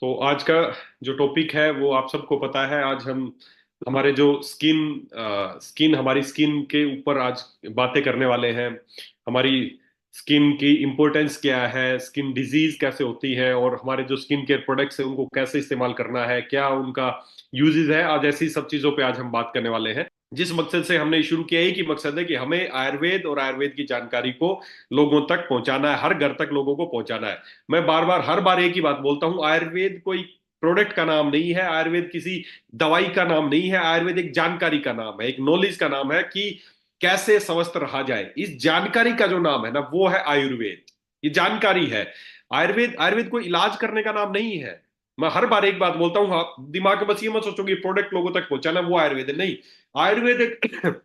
तो आज का जो टॉपिक है वो आप सबको पता है। आज हम हमारे जो स्किन हमारी स्किन के ऊपर आज बातें करने वाले हैं। हमारी स्किन की इम्पोर्टेंस क्या है, स्किन डिजीज कैसे होती है, और हमारे जो स्किन केयर प्रोडक्ट्स हैं उनको कैसे इस्तेमाल करना है, क्या उनका यूजेस है। आज ऐसी सब चीजों पे आज हम बात करने वाले हैं। जिस मकसद से हमने शुरू किया, एक ही मकसद है कि हमें आयुर्वेद और आयुर्वेद की जानकारी को लोगों तक पहुंचाना है, हर घर तक लोगों को पहुंचाना है। मैं बार बार हर बार एक ही बात बोलता हूं, आयुर्वेद कोई प्रोडक्ट का नाम नहीं है, आयुर्वेद किसी दवाई का नाम नहीं है, आयुर्वेद एक जानकारी का नाम है, एक नॉलेज का नाम है कि कैसे स्वस्थ रहा जाए। इस जानकारी का जो नाम है ना, वो है आयुर्वेद। ये जानकारी है। आयुर्वेद आयुर्वेद कोई इलाज करने का नाम नहीं है। मैं हर बार एक बात बोलता हूं, आप दिमाग में बस ये मत सोचो कि प्रोडक्ट लोगों तक पहुंचाना वो आयुर्वेद है, नहीं। आयुर्वेद एक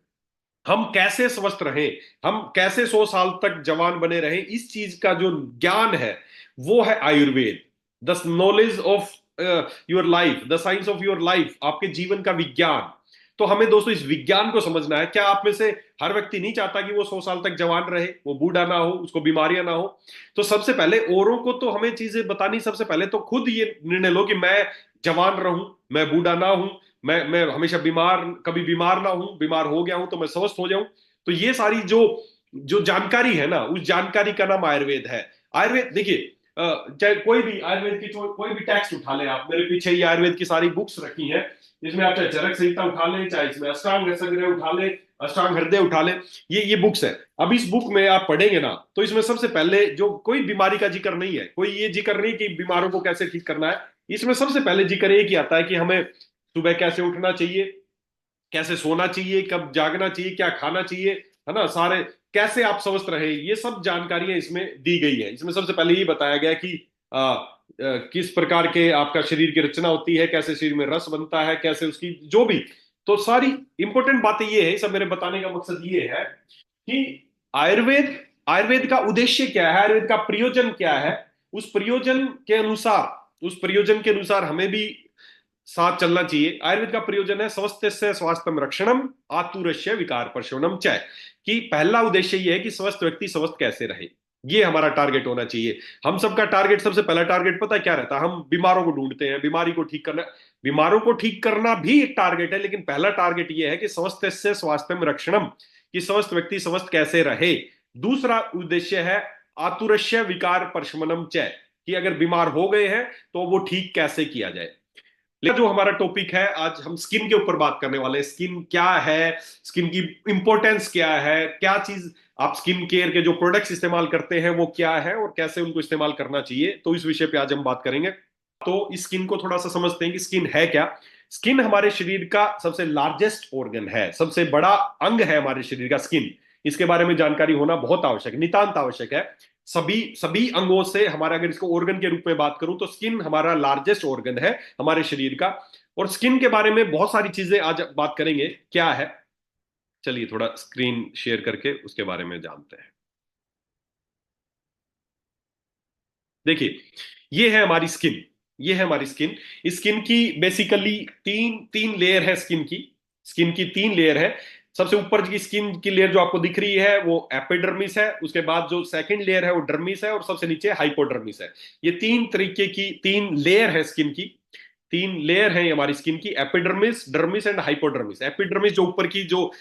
हम कैसे स्वस्थ रहें, हम कैसे 100 साल तक जवान बने रहें, इस चीज का जो ज्ञान है वो है Ayurveda. The knowledge of your life, the science of your life, आपके जीवन का विज्ञान। तो हमें दोस्तों इस विज्ञान को समझना है। क्या आप में से हर व्यक्ति नहीं चाहता कि वो 100 साल तक जवान रहे, वो बूढ़ा ना हो, उसको बीमारियां ना हो? तो सबसे पहले औरों को तो हमें चीजें बतानी, सबसे पहले तो खुद ये निर्णय लो कि मैं जवान रहूं, मैं बूढ़ा ना हूं, मैं हमेशा बीमार, कभी बीमार ना हूं, बीमार हो गया हूं तो मैं स्वस्थ हो जाऊं। तो ये सारी जो जो जानकारी है ना, उस जानकारी का नाम आयुर्वेद है। आयुर्वेद देखिए, चाहे कोई भी आयुर्वेद की कोई भी टेक्स्ट उठा ले आप, मेरे पीछे ये आयुर्वेद की सारी बुक्स रखी हैं। इसमें आप चाहे चरक संहिता उठा लें, चाहे इसमें अष्टांग संग्रह उठा लें, अष्टांग हृदय उठा लें, ये बुक्स है। अब इस बुक में आप पढ़ेंगे ना, तो इसमें सबसे पहले जो कोई बीमारी का जिक्र नहीं है, कोई ये जिक्र नहीं कि बीमारों को कैसे ठीक करना है। इसमें सबसे पहले जिक्र एक ही आता है कि हमें सुबह कैसे उठना चाहिए, कैसे सोना चाहिए, कब जागना चाहिए, क्या खाना चाहिए, है ना। सारे कैसे आप स्वस्थ रहे, ये सब जानकारियां इसमें दी गई है। इसमें सबसे पहले ये बताया गया कि किस प्रकार के आपका शरीर की रचना होती है, कैसे शरीर में रस बनता है, कैसे उसकी जो भी। तो सारी इंपॉर्टेंट बातें ये है, सब मेरे बताने का मकसद ये है कि आयुर्वेद आयुर्वेद का उद्देश्य क्या है, आयुर्वेद का प्रयोजन क्या है। उस प्रयोजन के अनुसार हमें भी साथ चलना चाहिए। आयुर्वेद का प्रयोजन है स्वस्थस्य स्वास्थ्यम रक्षणम, आतुरस्य विकार प्रशमनम च। कि पहला उद्देश्य ये है कि स्वस्थ व्यक्ति स्वस्थ कैसे रहे, ये हमारा टारगेट होना चाहिए। हम सबका टारगेट, सबसे पहला टारगेट पता है क्या रहता है? हम बीमारों को ढूंढते हैं, बीमारी को ठीक करना। बीमारों को ठीक करना भी एक टारगेट है, लेकिन पहला टारगेट ये है कि स्वस्थस्य स्वास्थ्यम रक्षणम, कि स्वस्थ व्यक्ति स्वस्थ कैसे रहे। दूसरा उद्देश्य है आतुरस्य विकार प्रशमनम च, कि अगर बीमार हो गए हैं तो वो ठीक कैसे किया जाए। लेकिन जो हमारा टॉपिक है, आज हम स्किन के ऊपर बात करने वाले हैं। स्किन क्या है, स्किन की इंपॉर्टेंस क्या है, क्या चीज आप स्किन केयर के जो प्रोडक्ट्स इस्तेमाल करते हैं वो क्या है, और कैसे उनको इस्तेमाल करना चाहिए, तो इस विषय पे आज हम बात करेंगे। तो इस स्किन को थोड़ा सा समझते हैं कि स्किन है क्या। स्किन हमारे शरीर का सबसे लार्जेस्ट ऑर्गन है, सबसे बड़ा अंग है हमारे शरीर का स्किन। इसके बारे में जानकारी होना बहुत आवश्यक, नितांत आवश्यक है। सभी सभी अंगों से हमारा, अगर इसको ऑर्गन के रूप में बात करूं, तो स्किन हमारा लार्जेस्ट ऑर्गन है हमारे शरीर का। और स्किन के बारे में बहुत सारी चीजें आज बात करेंगे क्या है। चलिए थोड़ा स्क्रीन शेयर करके उसके बारे में जानते हैं। देखिए, ये है हमारी स्किन, ये है हमारी स्किन। स्किन की बेसिकली तीन तीन लेयर है स्किन की। स्किन की तीन लेयर है। सबसे ऊपर की स्किन की लेयर जो आपको दिख रही है वो एपिडर्मिस है, उसके बाद जो सेकंड लेयर है वो डर्मिस है, और सबसे नीचे हाइपोडर्मिस है। ये तीन तरीके की तीन लेयर है स्किन की। तीन लेयर है हमारी स्किन की, epidermis, dermis and hypodermis. Epidermis जो ऊपर की जो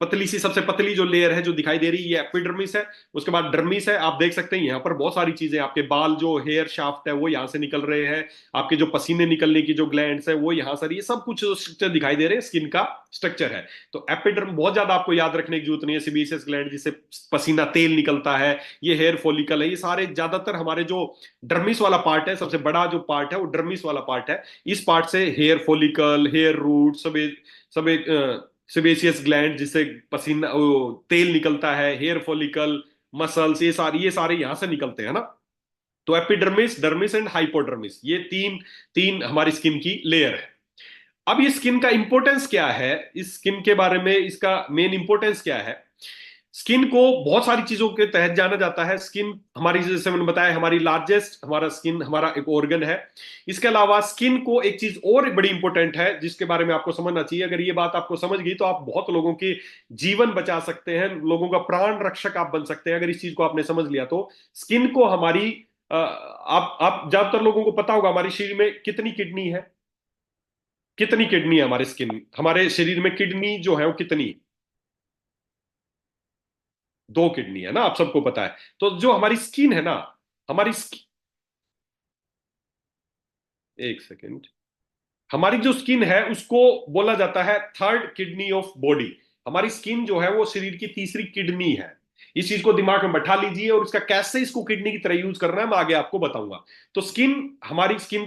पतली सी, सबसे पतली जो लेयर है जो दिखाई दे रही है, ये एपिडर्मिस है। उसके बाद डर्मिस है। आप देख सकते हैं यहाँ पर बहुत सारी चीजें, आपके बाल जो हेयर शाफ्ट है वो यहाँ से निकल रहे हैं, आपके जो पसीने निकलने की जो ग्लैंड्स है वो यहाँ से, ये सब कुछ स्ट्रक्चर दिखाई दे रहे हैं, स्किन का स्ट्रक्चर है। तो एपिडर्म बहुत ज्यादा आपको याद रखने की जरूरत नहीं है। सेबेसियस ग्लैंड जिससे पसीना तेल निकलता है, ये हेयर फॉलिकल है, ये सारे ज्यादातर हमारे जो डर्मिस वाला पार्ट है, सबसे बड़ा जो पार्ट है वो डर्मिस वाला पार्ट है। इस पार्ट से हेयर फॉलिकल, हेयर रूट, सब एक सेबेसियस ग्लैंड जिससे पसीना तेल निकलता है, हेयर फॉलिकल, मसल्स, ये सारे यहां से निकलते हैं ना। तो एपिडर्मिस, डर्मिस एंड हाइपोडर्मिस, ये तीन तीन हमारी स्किन की लेयर है। अब ये स्किन का इंपॉर्टेंस क्या है, इस स्किन के बारे में, इसका मेन इंपॉर्टेंस क्या है। स्किन को बहुत सारी चीजों के तहत जाना जाता है। स्किन हमारी, जैसे मैंने बताया, हमारी लार्जेस्ट, हमारा स्किन हमारा एक ऑर्गन है। इसके अलावा स्किन को एक चीज और बड़ी इंपॉर्टेंट है जिसके बारे में आपको समझना चाहिए। अगर ये बात आपको समझ गई तो आप बहुत लोगों के जीवन बचा सकते हैं, लोगों का प्राण रक्षक आप बन सकते हैं, अगर इस चीज को आपने समझ लिया तो। स्किन को हमारी आप ज्यादातर लोगों को पता होगा हमारे शरीर में कितनी किडनी है, कितनी किडनी है हमारे शरीर में किडनी जो है वो कितनी? दो किडनी है ना, आप सबको पता है। तो जो हमारी स्किन है ना, हमारी एक सेकेंड, हमारी जो स्किन है उसको बोला जाता है थर्ड किडनी ऑफ बॉडी। हमारी स्किन जो है वो शरीर की तीसरी किडनी है। इस चीज को दिमाग में बैठा लीजिए, और इसका कैसे इसको किडनी की तरह यूज करना है मैं आगे आपको बताऊंगा। तो स्किन, हमारी स्किन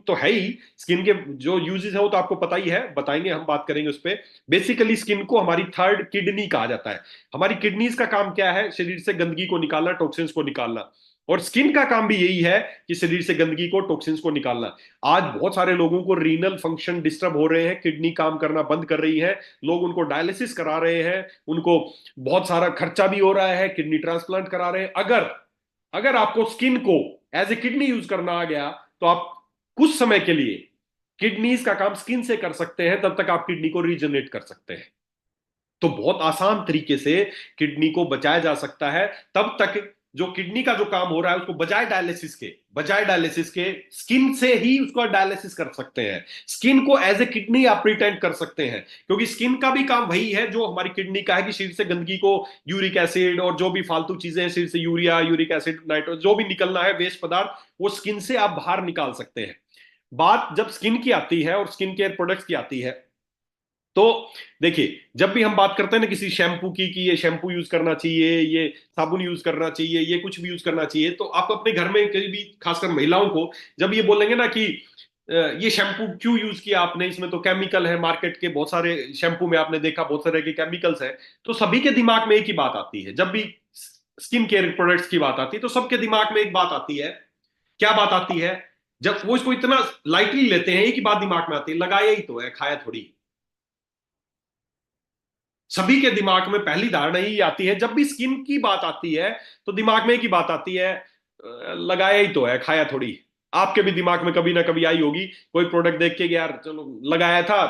तो है ही, स्किन के जो यूजेस है वो तो आपको पता ही है, बताएंगे, हम बात करेंगे उस पर। बेसिकली स्किन को हमारी थर्ड किडनी कहा जाता है। हमारी किडनीज का काम क्या है? शरीर से गंदगी को निकालना, टॉक्सिन्स को निकालना। और स्किन का काम भी यही है कि शरीर से गंदगी को, टॉक्सिन्स को निकालना। आज बहुत सारे लोगों को रीनल फंक्शन डिस्टर्ब हो रहे हैं, किडनी काम करना बंद कर रही है, लोग उनको डायलिसिस करा रहे हैं, उनको बहुत सारा खर्चा भी हो रहा है, किडनी ट्रांसप्लांट करा रहे हैं। अगर अगर आपको स्किन को एज ए किडनी यूज करना आ गया, तो आप कुछ समय के लिए किडनीज का काम स्किन से कर सकते हैं, तब तक आप किडनी को रीजनरेट कर सकते हैं। तो बहुत आसान तरीके से किडनी को बचाया जा सकता है। तब तक जो किडनी का जो काम हो रहा है उसको बजाय डायलिसिस के स्किन से ही उसका डायलिसिस कर सकते हैं। स्किन को एज ए किडनी आप प्रिटेंड कर सकते हैं, क्योंकि स्किन का भी काम वही है जो हमारी किडनी का है, कि शरीर से गंदगी को, यूरिक एसिड और जो भी फालतू चीजें हैं शरीर से, यूरिया, यूरिक एसिड, नाइट्रो, जो भी निकलना है वेस्ट पदार्थ, वो स्किन से आप बाहर निकाल सकते हैं। बात जब स्किन की आती है और स्किन केयर प्रोडक्ट्स की आती है, तो देखिए, जब भी हम बात करते हैं ना किसी शैम्पू की, कि ये शैम्पू यूज करना चाहिए, ये साबुन यूज करना चाहिए, ये कुछ भी यूज करना चाहिए, तो आप अपने घर में कहीं भी, खासकर महिलाओं को, जब ये बोलेंगे ना कि ये शैम्पू क्यों यूज किया आपने, इसमें तो केमिकल है, मार्केट के बहुत सारे शैम्पू में आपने देखा बहुत सारे के केमिकल्स हैं, तो सभी के दिमाग में एक ही बात आती है। जब भी स्किन केयर प्रोडक्ट्स की बात आती है तो सबके दिमाग में एक बात आती है। क्या बात आती है? जब वो इसको इतना लाइटली लेते हैं, एक ही बात दिमाग में आती है, लगाया ही तो है, खाया थोड़ी। सभी के दिमाग में पहली धारणा ही आती है, जब भी स्किन की बात आती है तो दिमाग में एक ही बात आती है, लगाया ही तो है, खाया थोड़ी। आपके भी दिमाग में कभी ना कभी आई होगी, कोई प्रोडक्ट देख के कि यार चलो लगाया था,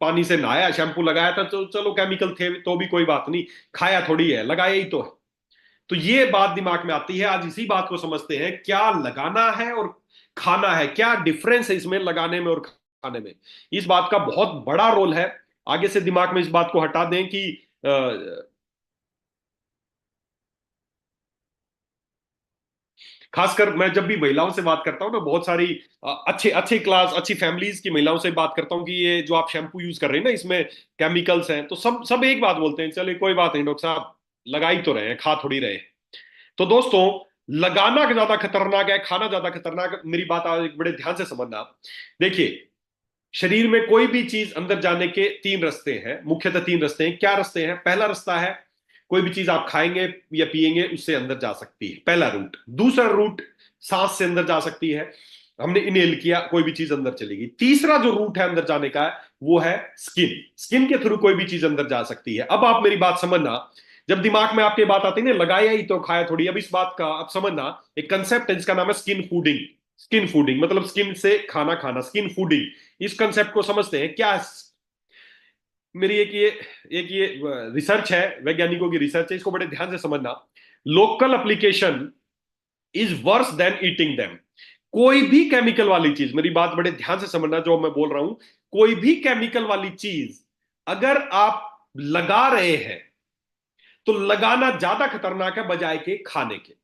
पानी से नहाया, शैम्पू लगाया था, तो चलो केमिकल थे तो भी कोई बात नहीं, खाया थोड़ी है, लगाया ही तो है। तो ये बात दिमाग में आती है। आज इसी बात को समझते हैं, क्या लगाना है और खाना है, क्या डिफरेंस है इसमें, लगाने में और खाने में। इस बात का बहुत बड़ा रोल है। आगे से दिमाग में इस बात को हटा दें कि खासकर मैं जब भी महिलाओं से बात करता हूं ना, बहुत सारी अच्छे अच्छे क्लास, अच्छी फैमिलीज की महिलाओं से बात करता हूं कि ये जो आप शैम्पू यूज कर रहे हैं ना, इसमें केमिकल्स हैं, तो सब सब एक बात बोलते हैं, चलिए कोई बात नहीं डॉक्टर साहब, लगा ही तो रहे हैं, खा थोड़ी रहे हैं। तो दोस्तों, लगाना ज्यादा खतरनाक है, खाना ज्यादा खतरनाक है। मेरी बात आज बड़े ध्यान से समझना। देखिए, शरीर में कोई भी चीज अंदर जाने के तीन रास्ते हैं, मुख्यतः तीन रास्ते हैं। क्या रास्ते हैं? पहला रास्ता है, कोई भी चीज आप खाएंगे या पिएंगे उससे अंदर जा सकती है, पहला रूट। दूसरा रूट, सांस से अंदर जा सकती है, हमने इनहेल किया, कोई भी चीज अंदर चलेगी। तीसरा जो रूट है अंदर जाने का, वो है स्किन। स्किन के थ्रू कोई भी चीज अंदर जा सकती है। अब आप मेरी बात समझना, जब दिमाग में आपके बात आती है ना, लगाया ही तो खाया थोड़ी, अब इस बात का आप समझना, एक कंसेप्ट है जिसका नाम है स्किन फूडिंग। स्किन फूडिंग मतलब स्किन से खाना खाना, स्किन फूडिंग। इस कंसेप्ट को समझते हैं क्या? मेरी एक ये रिसर्च है, वैज्ञानिकों की रिसर्च है, इसको बड़े ध्यान से समझना। Local application is worse than eating them. कोई भी केमिकल वाली चीज, मेरी बात बड़े ध्यान से समझना जो मैं बोल रहा हूं, कोई भी केमिकल वाली चीज अगर आप लगा रहे हैं, तो लगाना ज्यादा खतरनाक है बजाय के खाने के।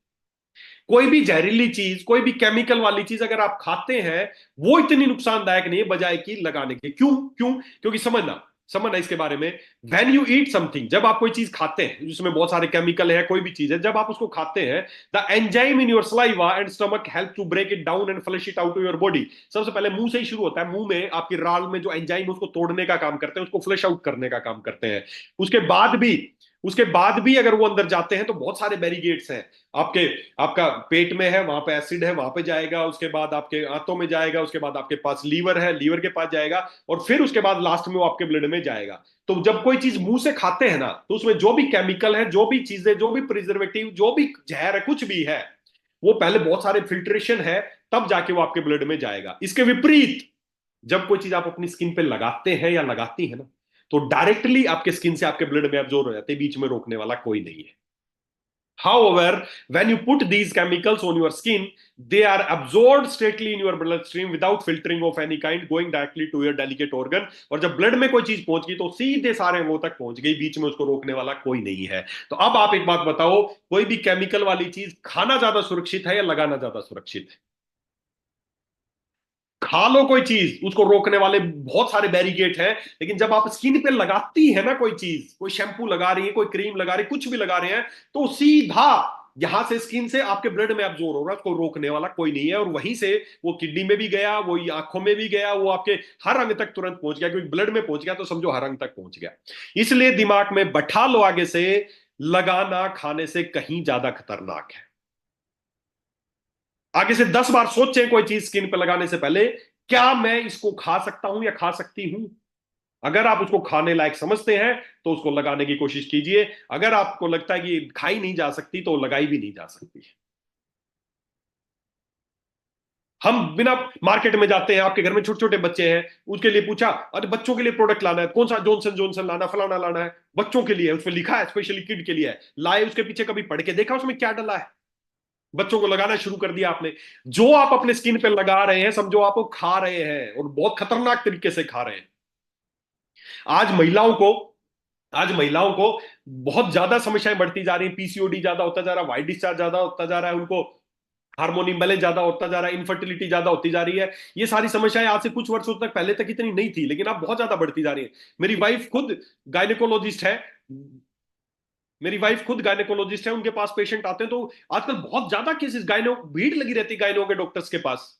कोई भी जहरीली चीज, कोई भी केमिकल वाली चीज अगर आप खाते हैं, वो इतनी नुकसानदायक नहीं है बजाय की लगाने के। क्यों? क्यों? क्योंकि समझना, समझना इसके बारे में। व्हेन यू ईट समथिंग, जब आप कोई चीज खाते हैं जिसमें बहुत सारे केमिकल है, कोई भी चीज है, जब आप उसको खाते हैं, the enzyme in your saliva and stomach help to break it down and flush it out to your body. सबसे पहले मुंह से ही शुरू होता है। मुंह में आपकी राल में जो एंजाइम उसको तोड़ने का काम करते हैं, उसको फ्लश आउट करने का काम करते हैं। उसके बाद भी उसके बाद भी अगर वो अंदर जाते हैं तो बहुत सारे बैरिगेट्स हैं आपके। आपका पेट में है, वहां पे एसिड है, वहां पे जाएगा, उसके बाद आपके आंतों में जाएगा, उसके बाद आपके पास लीवर है, लीवर के पास जाएगा, और फिर उसके बाद लास्ट में वो आपके ब्लड में जाएगा। तो जब कोई चीज मुंह से खाते हैं ना, तो उसमें जो भी केमिकल है, जो भी चीजें, जो भी प्रिजर्वेटिव, जो भी जहर है, कुछ भी है, वो पहले बहुत सारे फिल्ट्रेशन है, तब जाके वो आपके ब्लड में जाएगा। इसके विपरीत, जब कोई चीज आप अपनी स्किन पे लगाते हैं या लगाती है ना, तो डायरेक्टली आपके स्किन से आपके ब्लड में एब्जॉर्ब हो जाते हैं, बीच में रोकने वाला कोई नहीं है। However, when you put these chemicals on your skin, they are absorbed straightly in your bloodstream without filtering of any kind, going directly to your delicate organ. और जब ब्लड में कोई चीज पहुंच गई तो सीधे सारे वो तक पहुंच गई, बीच में उसको रोकने वाला कोई नहीं है। तो अब आप एक बात बताओ, कोई भी केमिकल वाली चीज खाना ज्यादा सुरक्षित है या लगाना ज्यादा सुरक्षित है? खा लो कोई चीज, उसको रोकने वाले बहुत सारे बैरिकेड हैं, लेकिन जब आप स्किन पे लगाती है ना कोई चीज, कोई शैम्पू लगा रही है, कोई क्रीम लगा रही है, कुछ भी लगा रहे हैं, तो सीधा यहां से स्किन से आपके ब्लड में एब्जॉर्ब हो रहा है, उसको रोकने वाला कोई नहीं है, और वहीं से वो किडनी में भी गया, वो आंखों में भी गया, वो आपके हर अंग तक तुरंत पहुंच गया, क्योंकि ब्लड में पहुंच गया तो समझो हर अंग तक पहुंच गया। इसलिए दिमाग में बैठा लो आगे से, लगाना खाने से कहीं ज्यादा खतरनाक है। आगे से 10 बार सोचें कोई चीज स्किन पे लगाने से पहले, क्या मैं इसको खा सकता हूं या खा सकती हूं। अगर आप उसको खाने लायक समझते हैं तो उसको लगाने की कोशिश कीजिए, अगर आपको लगता है कि खाई नहीं जा सकती तो लगाई भी नहीं जा सकती। हम बिना मार्केट में जाते हैं, आपके घर में छोटे छोटे बच्चे हैं, उसके लिए पूछा, अरे बच्चों के लिए प्रोडक्ट लाना है, कौन सा जॉनसन जॉनसन लाना, फलाना लाना है, बच्चों के लिए है, उसमें लिखा है स्पेशली किड के लिए है, लाए, उसके पीछे कभी पढ़ के देखा उसमें क्या डला है? बच्चों को लगाना शुरू कर दिया आपने। जो आप अपने स्किन पे लगा रहे हैं, समझो आप वो खा रहे हैं, और बहुत खतरनाक तरीके से खा रहे हैं। आज महिलाओं को आज महिलाओं को बहुत ज्यादा समस्याएं बढ़ती जा रही हैं, पीसीओडी ज्यादा होता जा रहा है, वाइट डिस्चार्ज ज्यादा होता जा रहा है, उनको हार्मोन इम्बैलेंस ज्यादा होता जा रहा है, इनफर्टिलिटी ज्यादा होती जा रही है। ये सारी समस्याएं आज से कुछ वर्षों तक पहले तक इतनी नहीं थी, लेकिन अब बहुत ज्यादा बढ़ती जा रही है। मेरी वाइफ खुद गायनेकोलॉजिस्ट है, मेरी वाइफ खुद गायनेकोलॉजिस्ट है, उनके पास पेशेंट आते हैं तो आजकल बहुत ज्यादा केसेस, गायनो भीड़ लगी रहती है गायनो के डॉक्टर्स के पास।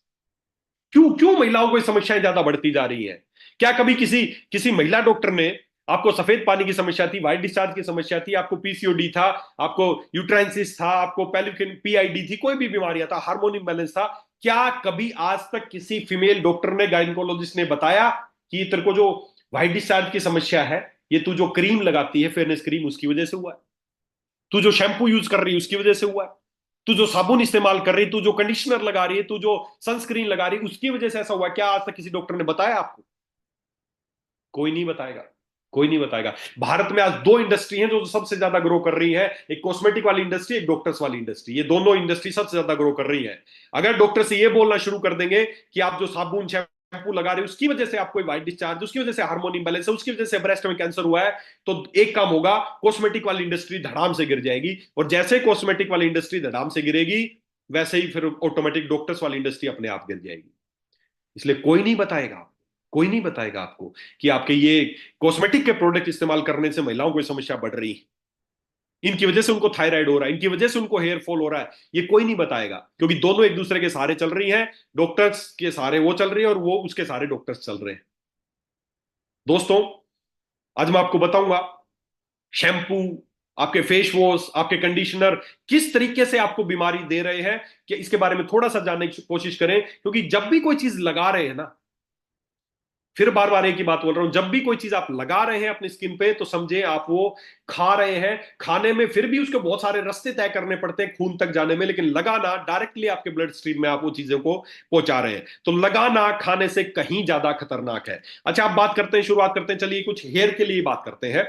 क्यों क्यों महिलाओं को ये समस्याएं ज्यादा बढ़ती जा रही है? क्या कभी किसी किसी महिला डॉक्टर ने, आपको सफेद पानी की समस्या थी, व्हाइट डिस्चार्ज की समस्या थी, आपको पीसीओडी था, आपको यूट्राइंसिस था, आपको पेलिकन पीआईडी थी, कोई भी बीमारियां था, हार्मोन इम्बैलेंस था, क्या कभी आज तक किसी फीमेल डॉक्टर ने, गायनेकोलॉजिस्ट ने बताया कि तेरे को जो व्हाइट डिस्चार्ज की समस्या है, ये तू जो क्रीम लगाती है फेयरनेस क्रीम, उसकी वजह से हुआ है? तू जो शैम्पू यूज कर रही है उसकी वजह से हुआ है? तू जो साबुन इस्तेमाल कर रही है, तू जो कंडीशनर लगा रही है, तू जो सनस्क्रीन लगा रही है, उसकी वजह से ऐसा हुआ है? क्या आज तक किसी डॉक्टर ने बताया आपको? कोई नहीं बताएगा, कोई नहीं बताएगा। भारत में आज दो इंडस्ट्री हैं जो सबसे ज्यादा ग्रो कर रही है, एक कॉस्मेटिक वाली इंडस्ट्री, एक डॉक्टर्स वाली इंडस्ट्री। ये दोनों इंडस्ट्री सबसे ज्यादा ग्रो कर रही है। अगर डॉक्टर से ये बोलना शुरू कर देंगे कि आप जो साबुन शैम्पू लगा रहे हो उसकी वजह से आपको व्हाइट डिस्चार्ज, उसकी वजह से हार्मोन इंबैलेंस है, उसकी वजह से ब्रेस्ट में कैंसर हुआ है, तो एक काम होगा, कॉस्मेटिक वाली इंडस्ट्री धड़ाम से गिर जाएगी, और जैसे कॉस्मेटिक वाली इंडस्ट्री धड़ाम से गिरेगी, वैसे ही फिर ऑटोमेटिक डॉक्टर्स वाली इंडस्ट्री अपने आप गिर जाएगी। इसलिए कोई नहीं बताएगा, कोई नहीं बताएगा आपको कि आपके ये कॉस्मेटिक के प्रोडक्ट इस्तेमाल करने से महिलाओं को समस्या बढ़ रही है, इनकी वजह से उनको थायराइड हो रहा है, इनकी वजह से उनको हेयर फॉल हो रहा है। ये कोई नहीं बताएगा, क्योंकि दोनों एक दूसरे के सहारे चल रही हैं। डॉक्टर्स के सहारे वो चल रही है और वो उसके सहारे डॉक्टर्स चल रहे हैं। दोस्तों, आज मैं आपको बताऊंगा शैम्पू, आपके फेस वॉश, आपके कंडीशनर किस तरीके से आपको बीमारी दे रहे हैं, कि इसके बारे में थोड़ा सा जानने की कोशिश करें। क्योंकि जब भी कोई चीज लगा रहे हैं ना, फिर बार बार एक ही बात बोल रहा हूं, जब भी कोई चीज आप लगा रहे हैं अपनी स्किन पे, तो समझे आप वो खा रहे हैं। खाने में फिर भी उसके बहुत सारे रास्ते तय करने पड़ते हैं खून तक जाने में, लेकिन लगाना डायरेक्टली आपके ब्लड स्ट्रीम में आप वो चीजों को पहुंचा रहे हैं। तो लगाना खाने से कहीं ज्यादा खतरनाक है। अच्छा, आप बात करते हैं, शुरुआत करते हैं, चलिए कुछ हेयर के लिए बात करते हैं।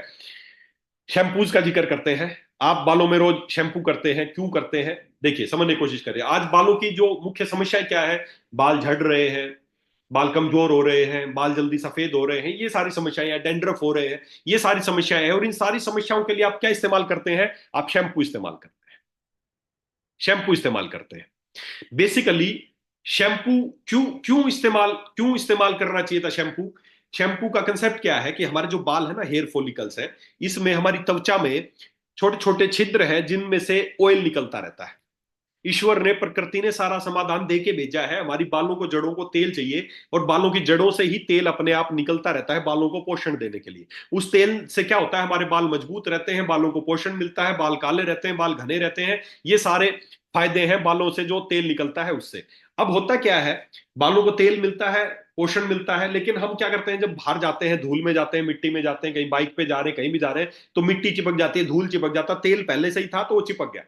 शैम्पूज का जिक्र करते हैं। आप बालों में रोज शैम्पू करते हैं, क्यों करते हैं? देखिए, समझने की कोशिश करिए। आज बालों की जो मुख्य समस्या क्या है, बाल झड़ रहे हैं, बाल कमजोर हो रहे हैं, बाल जल्दी सफेद हो रहे हैं, ये सारी समस्याएं हैं, डैंड्रफ हो रहे हैं, ये सारी समस्याएं हैं। और इन सारी समस्याओं के लिए आप क्या इस्तेमाल करते हैं? आप शैम्पू इस्तेमाल करते हैं, शैम्पू इस्तेमाल करते हैं। बेसिकली शैम्पू क्यों इस्तेमाल करना चाहिए था शैम्पू? शैम्पू का कंसेप्ट क्या है कि हमारे जो बाल है ना, हेयर फॉलिकल्स है, इसमें हमारी त्वचा में छोटे छोटे छिद्र हैं जिनमें से ऑयल निकलता रहता है। ईश्वर ने, प्रकृति ने सारा समाधान दे के भेजा है। हमारी बालों को, जड़ों को तेल चाहिए, और बालों की जड़ों से ही तेल अपने आप निकलता रहता है बालों को पोषण देने के लिए। उस तेल से क्या होता है, हमारे बाल मजबूत रहते हैं, बालों को पोषण मिलता है, बाल काले रहते हैं, बाल घने रहते हैं। ये सारे फायदे हैं बालों से जो तेल निकलता है उससे। अब होता क्या है, बालों को तेल मिलता है, पोषण मिलता है, लेकिन हम क्या करते हैं, जब बाहर जाते हैं, धूल में जाते हैं, मिट्टी में जाते हैं, कहीं बाइक पे जा रहे हैं, कहीं भी जा रहे हैं, तो मिट्टी चिपक जाती है, धूल चिपक जाता, तेल पहले से ही था तो वो चिपक गया।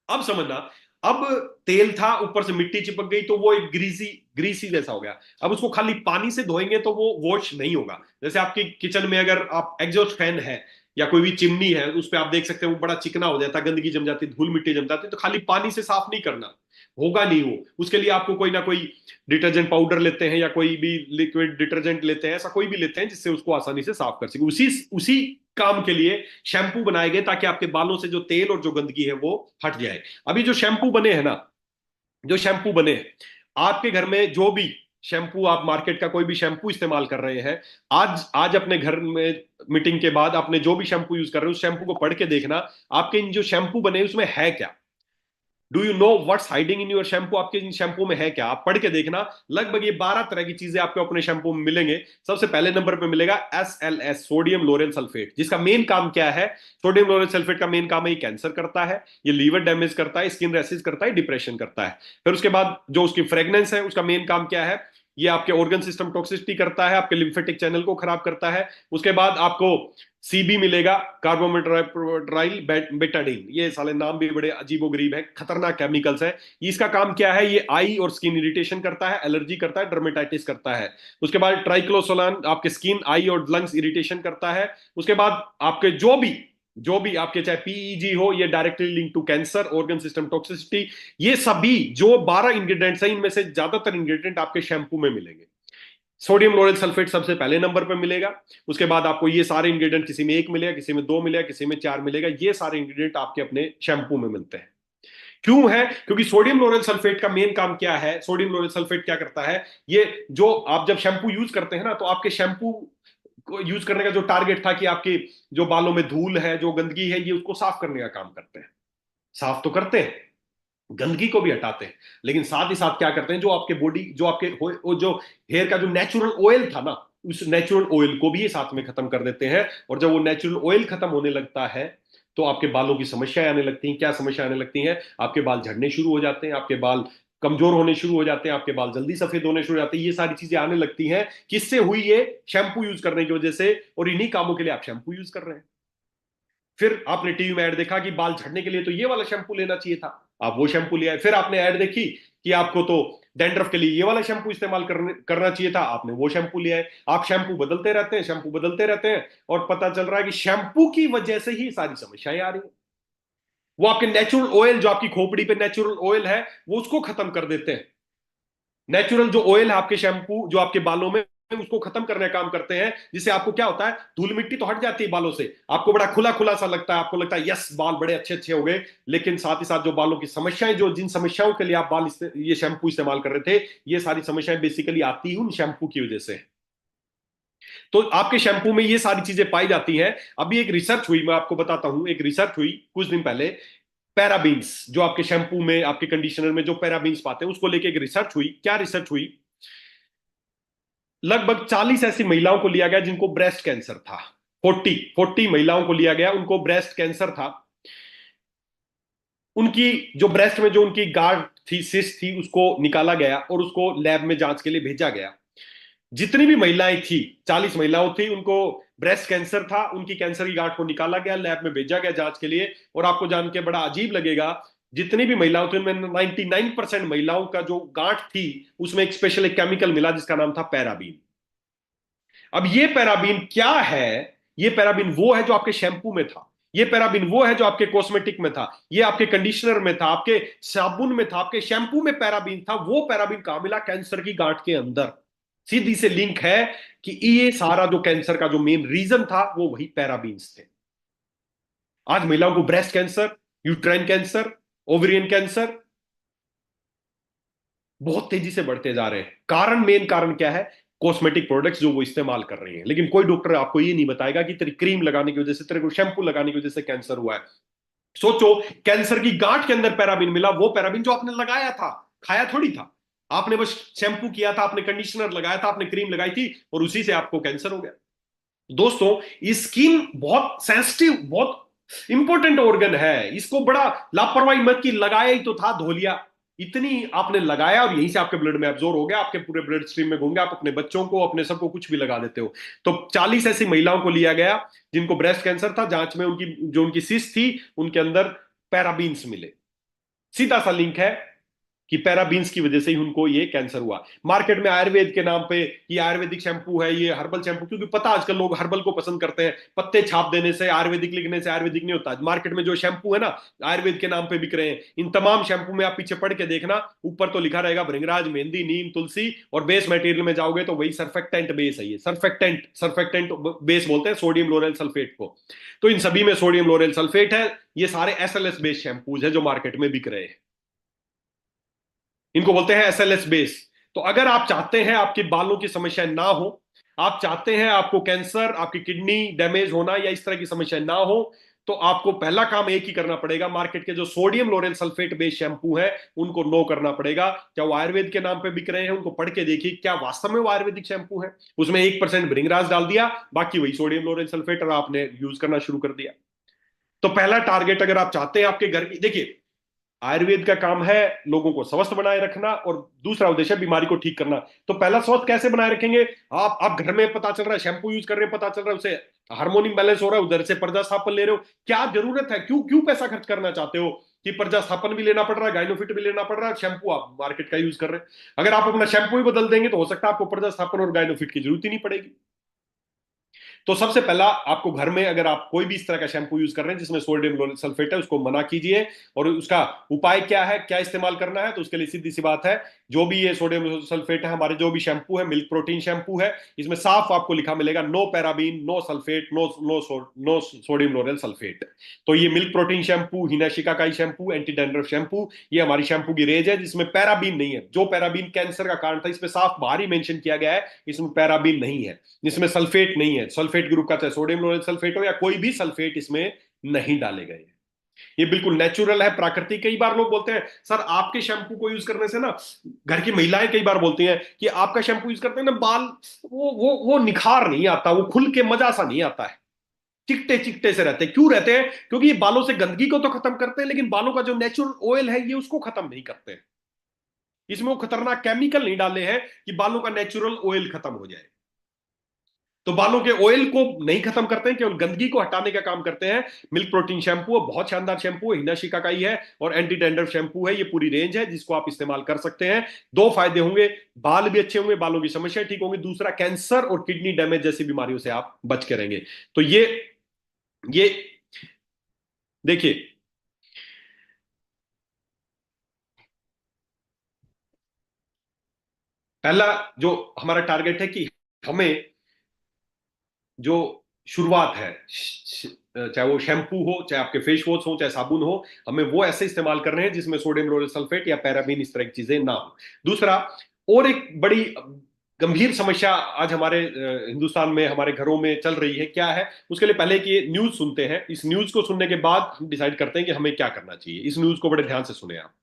अब समझना, अब तेल था, ऊपर से मिट्टी चिपक गई, तो वो एक ग्रीसी ग्रीसी जैसा हो गया। अब उसको खाली पानी से धोएंगे तो वो वॉश नहीं होगा। जैसे आपकी किचन में अगर आप एग्जॉस्ट फैन है, या कोई भी चिमनी है उस पर आप देख सकते हैं वो बड़ा चिकना हो जाता है, गंदगी जम जाती है, धूल मिट्टी जम जाती है, तो खाली पानी से साफ नहीं करना, होगा नहीं वो। उसके लिए आपको कोई ना कोई डिटर्जेंट पाउडर लेते हैं या कोई भी लिक्विड डिटर्जेंट लेते हैं, ऐसा कोई भी लेते हैं जिससे उसको आसानी से साफ कर सके। उसी उसी काम के लिए शैम्पू बनाए गए ताकि आपके बालों से जो तेल और जो गंदगी है वो हट जाए। अभी जो शैम्पू बने हैं ना, जो शैम्पू बने हैं, आपके घर में जो भी शैम्पू, आप मार्केट का कोई भी शैम्पू इस्तेमाल कर रहे हैं, आज आज अपने घर में मीटिंग के बाद आपने जो भी शैम्पू यूज कर रहे हो उस शैम्पू को पढ़ के देखना, आपके इन जो शैम्पू बने उसमें है क्या। Do you know what's hiding in your shampoo, आपके इन शैम्पू में है क्या, आप पढ़ के देखना। लगभग ये 12 तरह की चीजें आपको अपने शैम्पू में मिलेंगे। सबसे पहले नंबर पे मिलेगा SLS, सोडियम लोरेल सल्फेट, जिसका मेन काम क्या है? सोडियम लोरेल सल्फेट का मेन काम है ये कैंसर करता है, ये लीवर डैमेज करता है, स्किन रैशेज करता है, डिप्रेशन करता है। फिर उसके बाद जो उसकी फ्रेग्रेंस है उसका मेन काम क्या है? ये आपके ऑर्गन सिस्टम टॉक्सिसिटी करता है, आपके लिम्फेटिक चैनल को खराब करता है। उसके बाद आपको CB मिलेगा, कार्बोमेट्राइल बेटाडीन, ये साले नाम भी बड़े अजीबोगरीब है, खतरनाक केमिकल्स है। इसका काम क्या है? ये आई और स्किन इरिटेशन करता है, एलर्जी करता है, डर्मेटाइटिस करता है। उसके बाद ट्राइक्लोसोलान आपके स्किन, आई और लंग्स इरिटेशन करता है। उसके बाद आपके जो भी आपके चाहे PEG हो, ये directly link to cancer, organ system toxicity. ये सभी जो 12 इंग्रेडिएंट्स हैं, इनमें से ज्यादातर इंग्रेडिएंट आपके शैम्पू में मिलेंगे। सोडियम लोरेल सल्फेट सबसे पहले नंबर पर मिलेगा। उसके बाद आपको ये सारे इंग्रेडिएंट किसी में एक मिलेगा, किसी में दो मिलेगा, किसी में चार मिलेगा। ये सारे इंग्रेडिएंट आपके अपने शैम्पू में मिलते हैं। क्यों है? क्योंकि सोडियम लोरेल सल्फेट का मेन काम क्या है? सोडियम लोरेल सल्फेट क्या करता है? ये जो आप जब शैम्पू यूज करते हैं ना, तो आपके शैम्पू को यूज करने का जो टारगेट था कि आपके जो बालों में धूल है, जो गंदगी है, ये उसको साफ करने का काम करते हैं। साफ तो करते हैं, गंदगी को भी हटाते हैं, लेकिन साथ ही साथ क्या करते हैं? जो आपके बॉडी, जो आपके जो हेयर का जो नेचुरल ऑयल था ना, उस नेचुरल ऑयल को भी ये साथ में खत्म कर देते हैं। और जब वो नेचुरल ऑयल खत्म होने लगता है तो आपके बालों की समस्याएं आने लगती हैं। क्या समस्या आने लगती हैं? आपके बाल झड़ने शुरू हो जाते हैं, आपके बाल कमजोर होने शुरू हो जाते हैं, आपके बाल जल्दी सफेद होने शुरू हो जाते हैं। ये सारी चीजें आने लगती हैं, किससे हुई? ये शैम्पू यूज करने की वजह से। और इन्हीं कामों के लिए आप शैम्पू यूज कर रहे हैं। फिर आपने टीवी में ऐड देखा कि बाल झड़ने के लिए तो ये वाला शैम्पू लेना चाहिए था, आप वो शैम्पू लिया। फिर आपने ऐड देखी कि आपको तो डैंड्रफ के लिए ये वाला शैम्पू इस्तेमाल करना चाहिए था, आपने वो शैम्पू लिया है। आप शैम्पू बदलते रहते हैं, शैम्पू बदलते रहते हैं, और पता चल रहा है कि शैम्पू की वजह से ही सारी समस्याएं आ रही हैं। वो आपके नेचुरल ऑयल, जो आपकी खोपड़ी पे नेचुरल ऑयल है, वो उसको खत्म कर देते हैं। नेचुरल जो ऑयल है आपके शैम्पू, जो आपके बालों में, उसको खत्म करने का काम करते हैं, जिससे आपको क्या होता है? धूल मिट्टी तो हट जाती है बालों से, आपको बड़ा खुला खुला सा लगता है, आपको लगता है यस बाल बड़े अच्छे अच्छे हो गए। लेकिन साथ ही साथ जो बालों की समस्याएं, जो जिन समस्याओं के लिए आप ये शैम्पू इस्तेमाल कर रहे थे, ये सारी समस्याएं बेसिकली आती ही उन शैम्पू की वजह से। तो आपके शैम्पू में ये सारी चीजें पाई जाती हैं। अभी एक रिसर्च हुई, मैं आपको बताता हूं, एक रिसर्च हुई कुछ दिन पहले। पैराबीन्स, जो आपके शैम्पू में, आपके कंडीशनर में जो पैराबीन्स पाते हैं, उसको लेके एक रिसर्च हुई। क्या रिसर्च हुई? लगभग 40 ऐसी महिलाओं को लिया गया जिनको ब्रेस्ट कैंसर था। 40 महिलाओं को लिया गया, उनको ब्रेस्ट कैंसर था। उनकी जो ब्रेस्ट में जो उनकी गांठ थी, सिस्ट थी, उसको निकाला गया और उसको लैब में जांच के लिए भेजा गया। जितनी भी महिलाएं थी, 40 महिलाओं थी, उनको ब्रेस्ट कैंसर था, उनकी कैंसर की गांठ को निकाला गया, लैब में भेजा गया जांच के लिए। और आपको जान के बड़ा अजीब लगेगा, जितनी भी महिलाओं थी उनमें 99% महिलाओं का जो गांठ थी उसमें एक स्पेशल एक केमिकल मिला जिसका नाम था पैराबीन। अब ये पैराबीन क्या है? ये पैराबीन वो है जो आपके शैम्पू में था, ये पैराबीन वो है जो आपके कॉस्मेटिक में था, ये आपके कंडीशनर में था, आपके साबुन में था, आपके शैम्पू में पैराबीन था। वो पैराबीन कहां मिला? कैंसर की गांठ के अंदर। सीधी से लिंक है कि ये सारा जो कैंसर का जो मेन रीजन था वो वही पैराबीन्स थे। आज महिलाओं को breast cancer, uterine cancer, ovarian cancer बहुत तेजी से बढ़ते जा रहे हैं। कारण, मेन कारण क्या है? कॉस्मेटिक प्रोडक्ट्स जो वो इस्तेमाल कर रही हैं। लेकिन कोई डॉक्टर आपको ये नहीं बताएगा कि तेरी क्रीम लगाने की वजह से, तेरे को शैम्पू लगाने की वजह से कैंसर हुआ है। सोचो, कैंसर की गांठ के अंदर पैराबीन मिला, वो पैराबीन जो आपने लगाया था, खाया थोड़ी था। आपने बस शैम्पू किया था, आपने कंडीशनर लगाया था, आपने क्रीम लगाई थी, और उसी से आपको कैंसर हो गया। दोस्तों, स्किन बहुत सेंसिटिव, बहुत इंपॉर्टेंट ऑर्गन है, इसको बड़ा लापरवाही मत की। लगाया ही तो था, धो लिया, इतनी आपने लगाया और यहीं से आपके ब्लड में एब्जॉर्ब हो गया, आपके पूरे ब्लड स्ट्रीम में घूम गया। आप अपने बच्चों को, अपने सबको कुछ भी लगा देते हो। तो 40 ऐसी महिलाओं को लिया गया जिनको ब्रेस्ट कैंसर था, जांच में उनकी जो उनकी सिस्ट थी उनके अंदर पैराबीन्स मिले। सीधा सा लिंक है कि पैराबीन्स की वजह से ही उनको ये कैंसर हुआ। मार्केट में आयुर्वेद के नाम पे कि आयुर्वेदिक शैम्पू है, ये हर्बल शैम्पू, क्योंकि पता आजकल लोग हर्बल को पसंद करते हैं, पत्ते छाप देने से आयुर्वेदिक लिखने से आयुर्वेदिक नहीं होता। मार्केट में जो शैम्पू है ना आयुर्वेद के नाम पे बिक रहे हैं, इन तमाम शैम्पू में आप पीछे पढ़ के देखना, ऊपर तो लिखा रहेगा भृंगराज, मेहंदी, नीम, तुलसी, और बेस मटेरियल में जाओगे तो वही सर्फेक्टेंट बेस है, ये सर्फेक्टेंट बेस बोलते हैं सोडियम लोरेल सल्फेट को। तो इन सभी में सोडियम लोरेल सल्फेट है। ये सारे एसएलएस बेस्ड शैम्पूज है जो मार्केट में बिक रहे हैं, इनको बोलते हैं एसएलएस बेस। तो अगर आप चाहते हैं आपके बालों की समस्या ना हो, आप चाहते हैं आपको कैंसर, आपकी किडनी डैमेज होना या इस तरह की समस्या ना हो, तो आपको पहला काम एक ही करना पड़ेगा, मार्केट के जो sodium lauryl sulphate based shampoo है उनको नो करना पड़ेगा। क्या वो आयुर्वेद के नाम पे बिक रहे हैं, उनको पढ़ के देखिए क्या वास्तव में वो आयुर्वेदिक शैम्पू है, उसमें 1% भृंगराज डाल दिया, बाकी वही सोडियम लोरेल सल्फेट, और आपने यूज करना शुरू कर दिया। तो पहला टारगेट अगर आप चाहते हैं आपके घर की, देखिए आयुर्वेद का काम है लोगों को स्वस्थ बनाए रखना, और दूसरा उद्देश्य बीमारी को ठीक करना। तो पहला स्वस्थ कैसे बनाए रखेंगे, आप घर में पता चल रहा है शैम्पू यूज कर रहे हैं, पता चल रहा है उसे हार्मोन इम्बैलेंस हो रहा है, उधर से पर्दा स्थापन ले रहे हो, क्या जरूरत है, क्यों क्यों पैसा खर्च करना चाहते हो कि पर्दा स्थापन भी लेना पड़ रहा है, गाइनोफिट भी लेना पड़ रहा है, शैम्पू आप मार्केट का यूज कर रहे हैं। अगर आप अपना शैम्पू ही बदल देंगे तो हो सकता है आपको पर्दा स्थापन और गाइनोफिट की जरूरत ही नहीं पड़ेगी। तो सबसे पहला आपको घर में अगर आप कोई भी इस तरह का शैम्पू यूज कर रहे हैं जिसमें सोडियम सल्फेट है, उसको मना कीजिए। और उसका उपाय क्या है, क्या इस्तेमाल करना है, तो उसके लिए सीधी सी बात है, जो भी ये सोडियम सल्फेट है, हमारे जो भी शैम्पू है, मिल्क प्रोटीन शैम्पू है, इसमें साफ आपको लिखा मिलेगा no paraben, no sulphate, no sodium lauryl sulphate. तो ये मिल्क प्रोटीन शैम्पू, हिना shikakai shampoo, anti dandruff shampoo, ये हमारी शैम्पू की रेंज है जिसमें पैराबीन नहीं है। जो पैराबीन कैंसर का कारण था, इसमें साफ बाहर ही मेंशन किया गया है, इसमें पैराबीन नहीं है, इसमें सल्फेट नहीं है, सल्फेट ग्रुप का चाहे सोडियम लोरेल सल्फेट हो या कोई भी सल्फेट इसमें नहीं डाले गए। ये बिल्कुल नेचुरल है, प्राकृतिक। कई बार लोग बोलते हैं सर आपके शैम्पू को यूज करने से ना, घर की महिलाएं कई बार बोलती हैं कि आपका शैम्पू यूज करते हैं ना बाल वो निखार नहीं आता, वो खुल के मजा सा नहीं आता है, चिकटे चिकटे से रहते हैं। क्यों रहते हैं, क्योंकि ये बालों से गंदगी को तो खत्म करते हैं लेकिन बालों का जो नेचुरल ऑयल है ये उसको खत्म नहीं करते हैं। इसमें वो खतरनाक केमिकल नहीं डाले हैं कि बालों का नेचुरल ऑयल खत्म हो जाए। तो बालों के ऑयल को नहीं खत्म करते हैं, केवल गंदगी को हटाने का काम करते हैं। मिल्क प्रोटीन शैम्पू है, बहुत शानदार शैम्पू है, हिना शिकाकाई है और एंटी डैंड्रफ शैम्पू है। ये पूरी रेंज है जिसको आप इस्तेमाल कर सकते हैं। दो फायदे होंगे, बाल भी अच्छे होंगे, बालों की समस्या ठीक होंगी, दूसरा कैंसर और किडनी डैमेज जैसी बीमारियों से आप बच के रहेंगे। तो ये देखिए, पहला जो हमारा टारगेट है कि हमें जो शुरुआत है, चाहे वो शैम्पू हो, चाहे आपके फेस वॉश हो, चाहे साबुन हो, हमें वो ऐसे इस्तेमाल कर रहे हैं जिसमें सोडियम लोरेल सल्फेट या पैराबीन इस तरह की चीजें ना हो। दूसरा, और एक बड़ी गंभीर समस्या आज हमारे हिंदुस्तान में हमारे घरों में चल रही है, क्या है उसके लिए पहले कि न्यूज सुनते हैं, इस न्यूज को सुनने के बाद हम डिसाइड करते हैं कि हमें क्या करना चाहिए। इस न्यूज को बड़े ध्यान से सुने आप।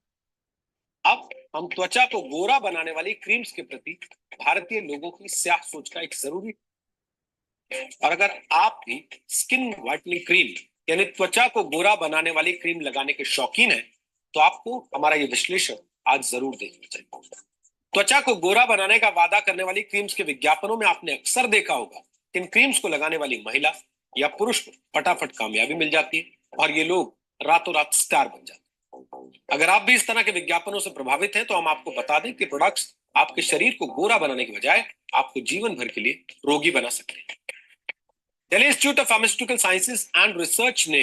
अब हम त्वचा को गोरा बनाने वाली क्रीम्स के प्रति भारतीय लोगों की स्याह सोच का एक जरूरी, और अगर आप भी स्किन व्हाइटनिंग क्रीम यानी त्वचा को गोरा बनाने वाली क्रीम लगाने के शौकीन हैं, तो आपको हमारा ये विश्लेषण आज जरूर देखना चाहिए। त्वचा को गोरा बनाने का वादा करने वाली क्रीम्स के विज्ञापनों में आपने अक्सर देखा होगा कि इन क्रीम्स को लगाने वाली महिला या पुरुष को फटाफट कामयाबी मिल जाती है और ये लोग रातों रात स्टार बन जाते हैं। अगर आप भी इस तरह के विज्ञापनों से प्रभावित हैं तो हम आपको बता दें कि प्रोडक्ट्स आपके शरीर को गोरा बनाने के बजाय आपको जीवन भर के लिए रोगी बना सकते हैं। Delhi institute of pharmaceutical sciences and research ने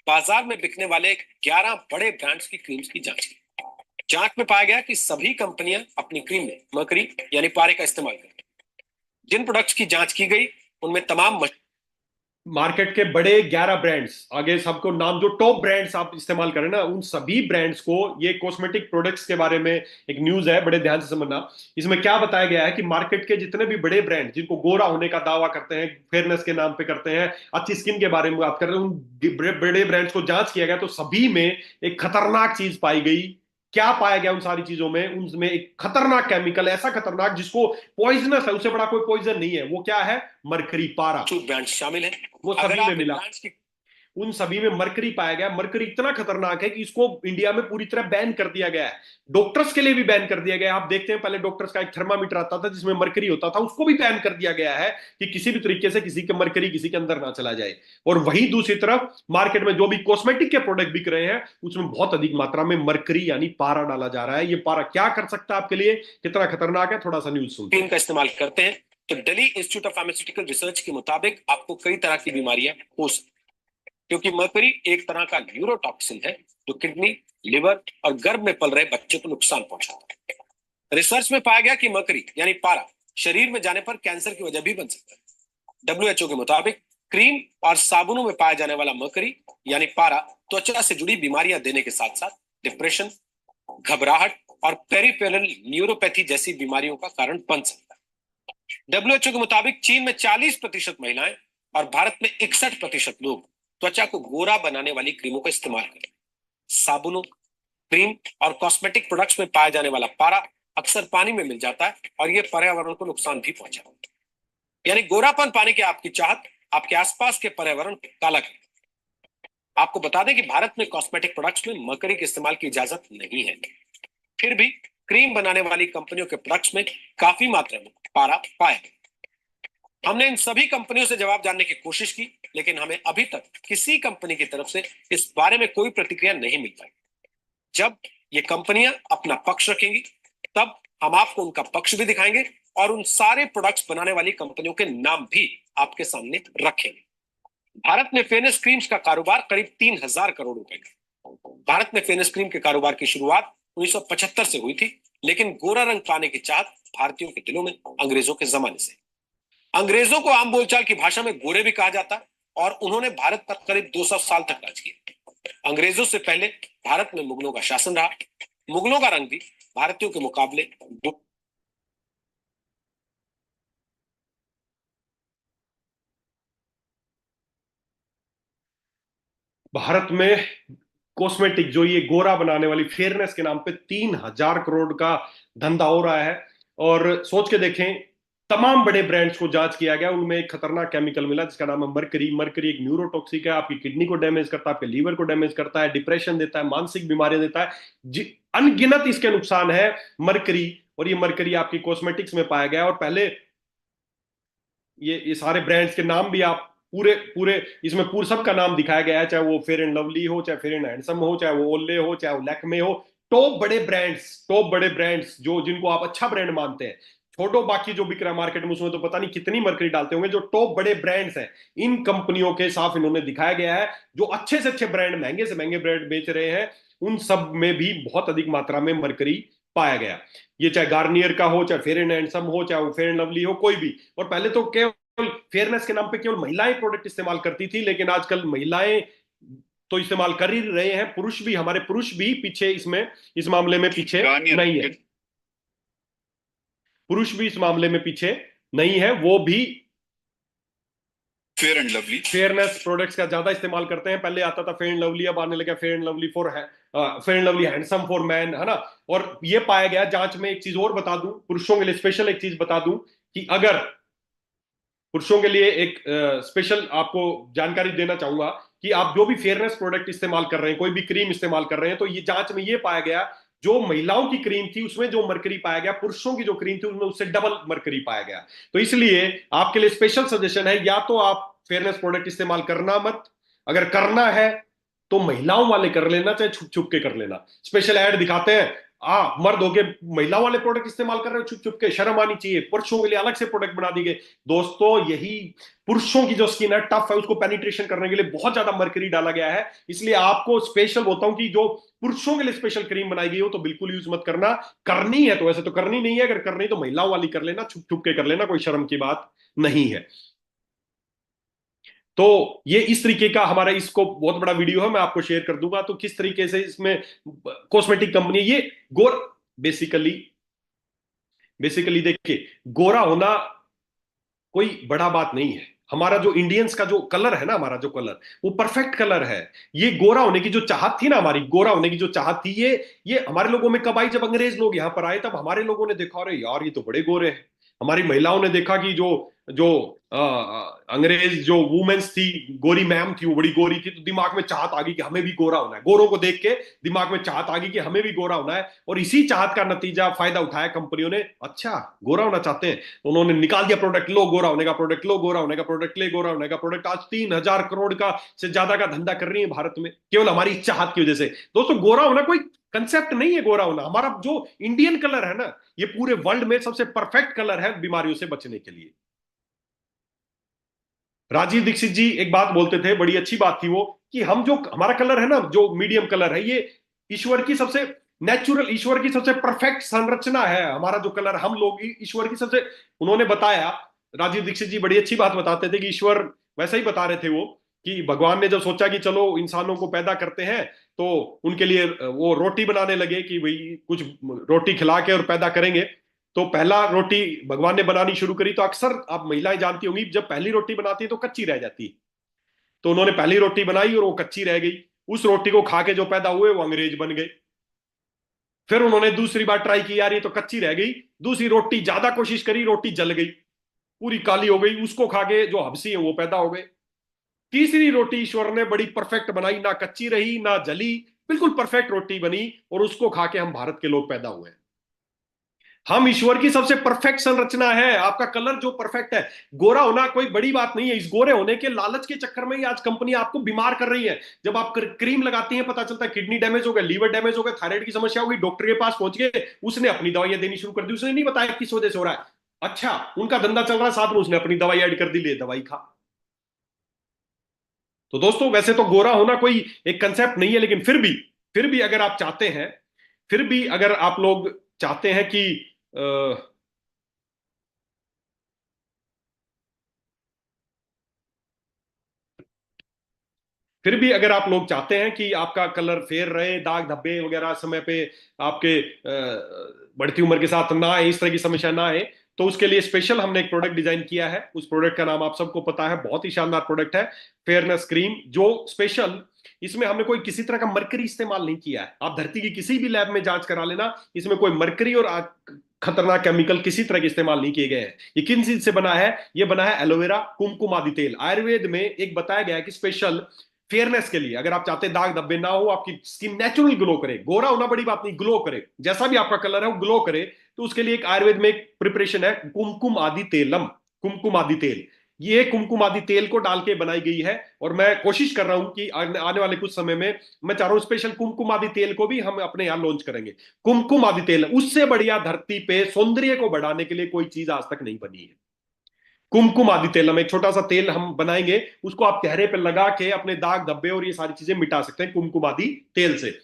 बाजार में बिकने वाले 11 बड़े ब्रांड्स की क्रीम्स की जांच की। जांच में पाया गया कि सभी कंपनियां अपनी क्रीम में मरकरी यानी पारे का इस्तेमाल करती हैं। जिन प्रोडक्ट्स की जांच की गई उनमें तमाम मार्केट के बड़े 11 ब्रांड्स, आगे सबको नाम, जो टॉप ब्रांड्स आप इस्तेमाल करें ना, उन सभी ब्रांड्स को, ये कॉस्मेटिक प्रोडक्ट्स के बारे में एक न्यूज है, बड़े ध्यान से समझना। इसमें क्या बताया गया है कि मार्केट के जितने भी बड़े ब्रांड जिनको गोरा होने का दावा करते हैं, फेयरनेस के नाम पे करते हैं, अच्छी स्किन के बारे में बात कर रहे हैं, उन बड़े ब्रांड्स को जांच किया गया तो सभी में एक खतरनाक चीज पाई गई। क्या पाया गया उन सारी चीजों में, उनमें एक खतरनाक केमिकल, ऐसा खतरनाक जिसको पॉइजनस है, उससे बड़ा कोई पॉइजन नहीं है। वो क्या है, मरकरी, पारा। ब्रांड शामिल है। वो सभी में मिला। उन सभी में मरकरी पाया गया। मरकरी इतना खतरनाक है कि इसको इंडिया में पूरी तरह बैन कर दिया गया है, डॉक्टर्स के लिए भी बैन कर दिया गया है। आप देखते हैं पहले डॉक्टर्स का एक थर्मामीटर आता था जिसमें मरकरी होता था, उसको भी बैन कर दिया गया है कि किसी भी तरीके से किसी के मरकरी किसी के अंदर ना चला जाए। और वही दूसरी तरफ मार्केट में जो भी कॉस्मेटिक के प्रोडक्ट बिक रहे हैं उसमें बहुत अधिक मात्रा में मरकरी यानी पारा डाला जा रहा है। ये पारा क्या कर सकता है आपके लिए, कितना खतरनाक है, थोड़ा सा न्यूज सुनते हैं। का इस्तेमाल करते हैं तो Delhi institute of pharmaceutical research के मुताबिक आपको कई तरह की बीमारियां हो सकती, क्योंकि मरकरी एक तरह का न्यूरोटॉक्सिन है जो किडनी, लिवर और गर्भ में पल रहे बच्चे को नुकसान पहुंचाता है। रिसर्च में पाया गया कि मरकरी यानी पारा शरीर में जाने पर कैंसर की वजह भी बन सकता है। डब्ल्यूएचओ के मुताबिक क्रीम और साबुनों में पाया जाने वाला मरकरी यानी पारा त्वचा से जुड़ी बीमारियां देने के साथ साथ डिप्रेशन, घबराहट और पेरिफेरल न्यूरोपैथी जैसी बीमारियों का कारण बन सकता है। डब्ल्यूएचओ के मुताबिक चीन में 40% महिलाएं और भारत में 61% लोग त्वचा को गोरा बनाने वाली क्रीमों का इस्तेमाल करें। साबुनों, क्रीम और कॉस्मेटिक प्रोडक्ट्स में पाया जाने वाला पारा अक्सर पानी में मिल जाता है और यह पर्यावरण को नुकसान भी पहुंचाता है। यानी गोरापन पाने की आपकी चाहत आपके आसपास के पर्यावरण को काला कर। आपको बता दें कि भारत में कॉस्मेटिक प्रोडक्ट्स में मरकरी के इस्तेमाल की इजाजत नहीं है, फिर भी क्रीम बनाने वाली कंपनियों के प्रोडक्ट्स में काफी मात्रा में पारा पाया गया। हमने इन सभी कंपनियों से जवाब जानने की कोशिश की, लेकिन हमें अभी तक किसी कंपनी की तरफ से इस बारे में कोई प्रतिक्रिया नहीं मिल पाई। जब ये कंपनियां अपना पक्ष रखेंगी तब हम आपको उनका पक्ष भी दिखाएंगे और उन सारे प्रोडक्ट्स बनाने वाली कंपनियों के नाम भी आपके सामने रखेंगे। भारत में फेयरनेस क्रीम्स का कारोबार करीब 3,000 करोड़ रुपए का। भारत में फेयरनेस क्रीम के कारोबार की शुरुआत 1975 से हुई थी, लेकिन गोरा रंग पाने की चाहत भारतीयों के दिलों में अंग्रेजों के जमाने से। अंग्रेजों को आम बोलचाल की भाषा में गोरे भी कहा जाता और उन्होंने भारत पर करीब 200 साल तक राज किया। अंग्रेजों से पहले भारत में मुगलों का शासन रहा। मुगलों का रंग भी भारतीयों के मुकाबले भारत में कॉस्मेटिक जो ये गोरा बनाने वाली फेयरनेस के नाम पे 3,000 करोड़ का धंधा हो रहा है। और सोच के देखें, तमाम बड़े ब्रांड्स को जांच किया गया, उनमें एक खतरनाक केमिकल मिला जिसका नाम है मरकरी। मरकरी एक न्यूरोटॉक्सिक है, आपकी किडनी को डैमेज करता है, आपके लीवर को डैमेज करता है, डिप्रेशन देता है, मानसिक बीमारियां देता है, अनगिनत इसके नुकसान है मरकरी। और ये मरकरी आपकी कॉस्मेटिक्स में पाया गया। और पहले ये सारे ब्रांड्स के नाम भी आप पूरे पूरे इसमें पूरे सबका नाम दिखाया गया है, चाहे वो फेयर एंड लवली हो, चाहे फेयर एंड हैंडसम हो, चाहे वो ओले हो, चाहे वो लैक्मे हो। टॉप बड़े ब्रांड्स जो जिनको आप अच्छा ब्रांड मानते हैं, छोड़ो बाकी जो बिक रहा है मार्केट में उसमें तो पता नहीं कितनी मरकरी डालते होंगे। जो टॉप बड़े ब्रांड्स हैं इन कंपनियों के साफ इन्होंने दिखाया गया है, जो अच्छे से अच्छे ब्रांड, महंगे से महंगे ब्रांड बेच रहे हैं, उन सब में भी बहुत अधिक मात्रा में मरकरी पाया गया। ये चाहे गार्नियर का हो, चाहे फेयर एंड हैंडसम हो, चाहे वो फेयर एंड लवली हो, कोई भी। और पहले तो फेयरनेस के नाम पे केवल महिलाएं प्रोडक्ट इस्तेमाल करती थी, लेकिन आजकल महिलाएं तो इस्तेमाल कर ही रहे हैं, पुरुष भी, हमारे पुरुष भी पीछे इसमें, इस मामले में पीछे नहीं है। पुरुष भी इस मामले में पीछे नहीं है, वो भी fair and lovely fairness products का ज्यादा इस्तेमाल करते हैं। पहले आता था फेयर एंड लवली, अब आने लगा fair and lovely for fair and lovely handsome for man, है ना। और ये पाया गया जांच में, एक चीज और बता दूं, पुरुषों के लिए स्पेशल एक चीज बता दूं कि अगर पुरुषों के लिए एक स्पेशल आपको जानकारी देना चाहूंगा कि आप जो भी फेयरनेस प्रोडक्ट इस्तेमाल कर रहे हैं, कोई भी क्रीम इस्तेमाल कर रहे हैं, तो ये जांच में ये पाया गया जो महिलाओं की क्रीम थी उसमें जो मरकरी पाया गया, पुरुषों की जो क्रीम थी उसमें उससे डबल मरकरी पाया गया। तो इसलिए आपके लिए स्पेशल सजेशन है, या तो आप फेयरनेस प्रोडक्ट इस्तेमाल करना मत, अगर करना है तो महिलाओं वाले कर लेना, चाहे छुप छुप के कर लेना। स्पेशल ऐड दिखाते हैं, मर्द होके महिला वाले प्रोडक्ट इस्तेमाल कर रहे हो छुप छुप के, शर्म आनी चाहिए। पुरुषों के लिए अलग से प्रोडक्ट बना दी गए। दोस्तों, यही पुरुषों की जो स्किन है टफ है, उसको पेनिट्रेशन करने के लिए बहुत ज्यादा मरकरी डाला गया है। इसलिए आपको स्पेशल बोलता हूं कि जो पुरुषों के लिए स्पेशल क्रीम बनाई गई हो तो बिल्कुल यूज मत करना। करनी है तो वैसे तो करनी नहीं है, अगर करनी तो महिलाओं वाली कर लेना, छुप छुप के कर लेना, कोई शर्म की बात नहीं है। तो ये इस तरीके का हमारा इसको बहुत बड़ा वीडियो है, मैं आपको शेयर कर दूंगा। तो किस तरीके से इसमें कॉस्मेटिक कंपनी ये गोर बेसिकली बेसिकली देखिए, गोरा होना कोई बड़ा बात नहीं है। हमारा जो इंडियंस का जो कलर है ना, हमारा जो कलर, वो परफेक्ट कलर है। ये गोरा होने की जो चाहत थी ना, हमारी गोरा होने की जो चाहत थी, ये हमारे लोगों में कब आई? जब अंग्रेज लोग यहाँ पर आए, तब हमारे लोगों ने देखा, अरे यार ये तो बड़े गोरे हैं। हमारी महिलाओं ने देखा कि जो जो अंग्रेज जो वुमेन्स थी, गोरी मैम थी, वो बड़ी गोरी थी, तो दिमाग में चाहत आ गई कि हमें भी गोरा होना है। गोरों को देख के दिमाग में चाहत आ गई कि हमें भी गोरा होना है, और इसी चाहत का नतीजा फायदा उठाया कंपनियों ने। अच्छा, गोरा होना चाहते हैं तो उन्होंने निकाल दिया प्रोडक्ट, लो गोरा होने का प्रोडक्ट, लो गोरा होने का प्रोडक्ट, ले गोरा होने का प्रोडक्ट। आज 3,000 करोड़ का से ज्यादा का धंधा कर रही है भारत में, केवल हमारी चाहत की वजह से। दोस्तों, गोरा होना कोई कंसेप्ट नहीं है। गोरा होना हमारा जो इंडियन कलर है ना, ये पूरे वर्ल्ड में सबसे परफेक्ट कलर है बीमारियों से बचने के लिए। राजीव दीक्षित जी एक बात बोलते थे, बड़ी अच्छी बात थी वो, कि हम जो हमारा कलर है ना, जो मीडियम कलर है, ये ईश्वर की सबसे नेचुरल, ईश्वर की सबसे परफेक्ट संरचना है। हमारा जो कलर, हम लोग ईश्वर की सबसे, उन्होंने बताया, राजीव दीक्षित जी बड़ी अच्छी बात बताते थे कि ईश्वर, वैसा ही बता रहे थे वो, कि भगवान ने जब सोचा कि चलो इंसानों को पैदा करते हैं, तो उनके लिए वो रोटी बनाने लगे कि भाई कुछ रोटी खिला के और पैदा करेंगे। तो पहला रोटी भगवान ने बनानी शुरू करी, तो अक्सर आप महिलाएं जानती होंगी, जब पहली रोटी बनाती है तो कच्ची रह जाती है। तो उन्होंने पहली रोटी बनाई और वो कच्ची रह गई। उस रोटी को खा के जो पैदा हुए वो अंग्रेज बन गए। फिर उन्होंने दूसरी बार ट्राई की, यार ये तो कच्ची रह गई। दूसरी रोटी ज्यादा कोशिश करी, रोटी जल गई, पूरी काली हो गई। उसको खा के जो हबसी है वो पैदा हो गए। तीसरी रोटी ईश्वर ने बड़ी परफेक्ट बनाई, ना कच्ची रही ना जली, बिल्कुल परफेक्ट रोटी बनी, और उसको खा के हम भारत के लोग पैदा हुए। हम ईश्वर की सबसे परफेक्ट संरचना है। आपका कलर जो परफेक्ट है, गोरा होना कोई बड़ी बात नहीं है। इस गोरे होने के लालच के चक्कर में ही आज कंपनी आपको बीमार कर रही है। जब आप क्रीम लगाती हैं, पता चलता है किडनी डैमेज हो गया, लीवर डैमेज हो गया, थायराइड की समस्या होगी, डॉक्टर के पास पहुंच गए, उसने अपनी दवाइयां देनी शुरू कर दी। उसने नहीं बताया किस वजह से हो रहा है। अच्छा, उनका धंधा चल रहा है, साथ में उसने अपनी दवाई ऐड कर दी, ले दवाई खा। तो दोस्तों, वैसे तो गोरा होना कोई एक कंसेप्ट नहीं है, लेकिन फिर भी अगर आप चाहते हैं, फिर भी अगर आप लोग चाहते हैं कि फिर भी अगर आप लोग चाहते हैं कि आपका कलर फेयर रहे, दाग धब्बे वगैरह समय पे आपके बढ़ती उम्र के साथ ना आए, इस तरह की समस्या ना आए, तो उसके लिए स्पेशल हमने एक प्रोडक्ट डिजाइन किया है। उस प्रोडक्ट का नाम आप सबको पता है, बहुत ही शानदार प्रोडक्ट है, फेयरनेस क्रीम। जो स्पेशल, इसमें हमने कोई किसी तरह का मरकरी इस्तेमाल नहीं किया है। आप धरती की किसी भी लैब में जांच करा लेना, इसमें कोई मरकरी और खतरनाक केमिकल किसी तरह के इस्तेमाल नहीं किए गए हैं। ये किन चीज से बना है? ये बना है एलोवेरा, कुमकुम आदि तेल। आयुर्वेद में एक बताया गया है कि स्पेशल फेयरनेस के लिए, अगर आप चाहते हैं दाग धब्बे ना हो, आपकी स्किन नेचुरल ग्लो करे, गोरा होना बड़ी बात नहीं, ग्लो करे, जैसा भी आपका कलर है वो ग्लो करे, तो उसके लिए एक आयुर्वेद में एक प्रिपरेशन है, कुमकुम आदि तेलम, कुमकुम आदि तेल। ये कुमकुम आदि तेल को डाल के बनाई गई है, और मैं कोशिश कर रहा हूं कि आने वाले कुछ समय में मैं चाह रहा हूं स्पेशल कुमकुम आदि तेल को भी हम अपने यहां लॉन्च करेंगे। कुमकुम आदि तेल, उससे बढ़िया धरती पे सौंदर्य को बढ़ाने के लिए कोई चीज आज तक नहीं बनी है। कुमकुम आदि तेल, हम एक छोटा सा तेल हम बनाएंगे, उसको आप चेहरे पे लगा के अपने दाग धब्बे और ये सारी चीजें मिटा सकते हैं कुमकुम आदि तेल से।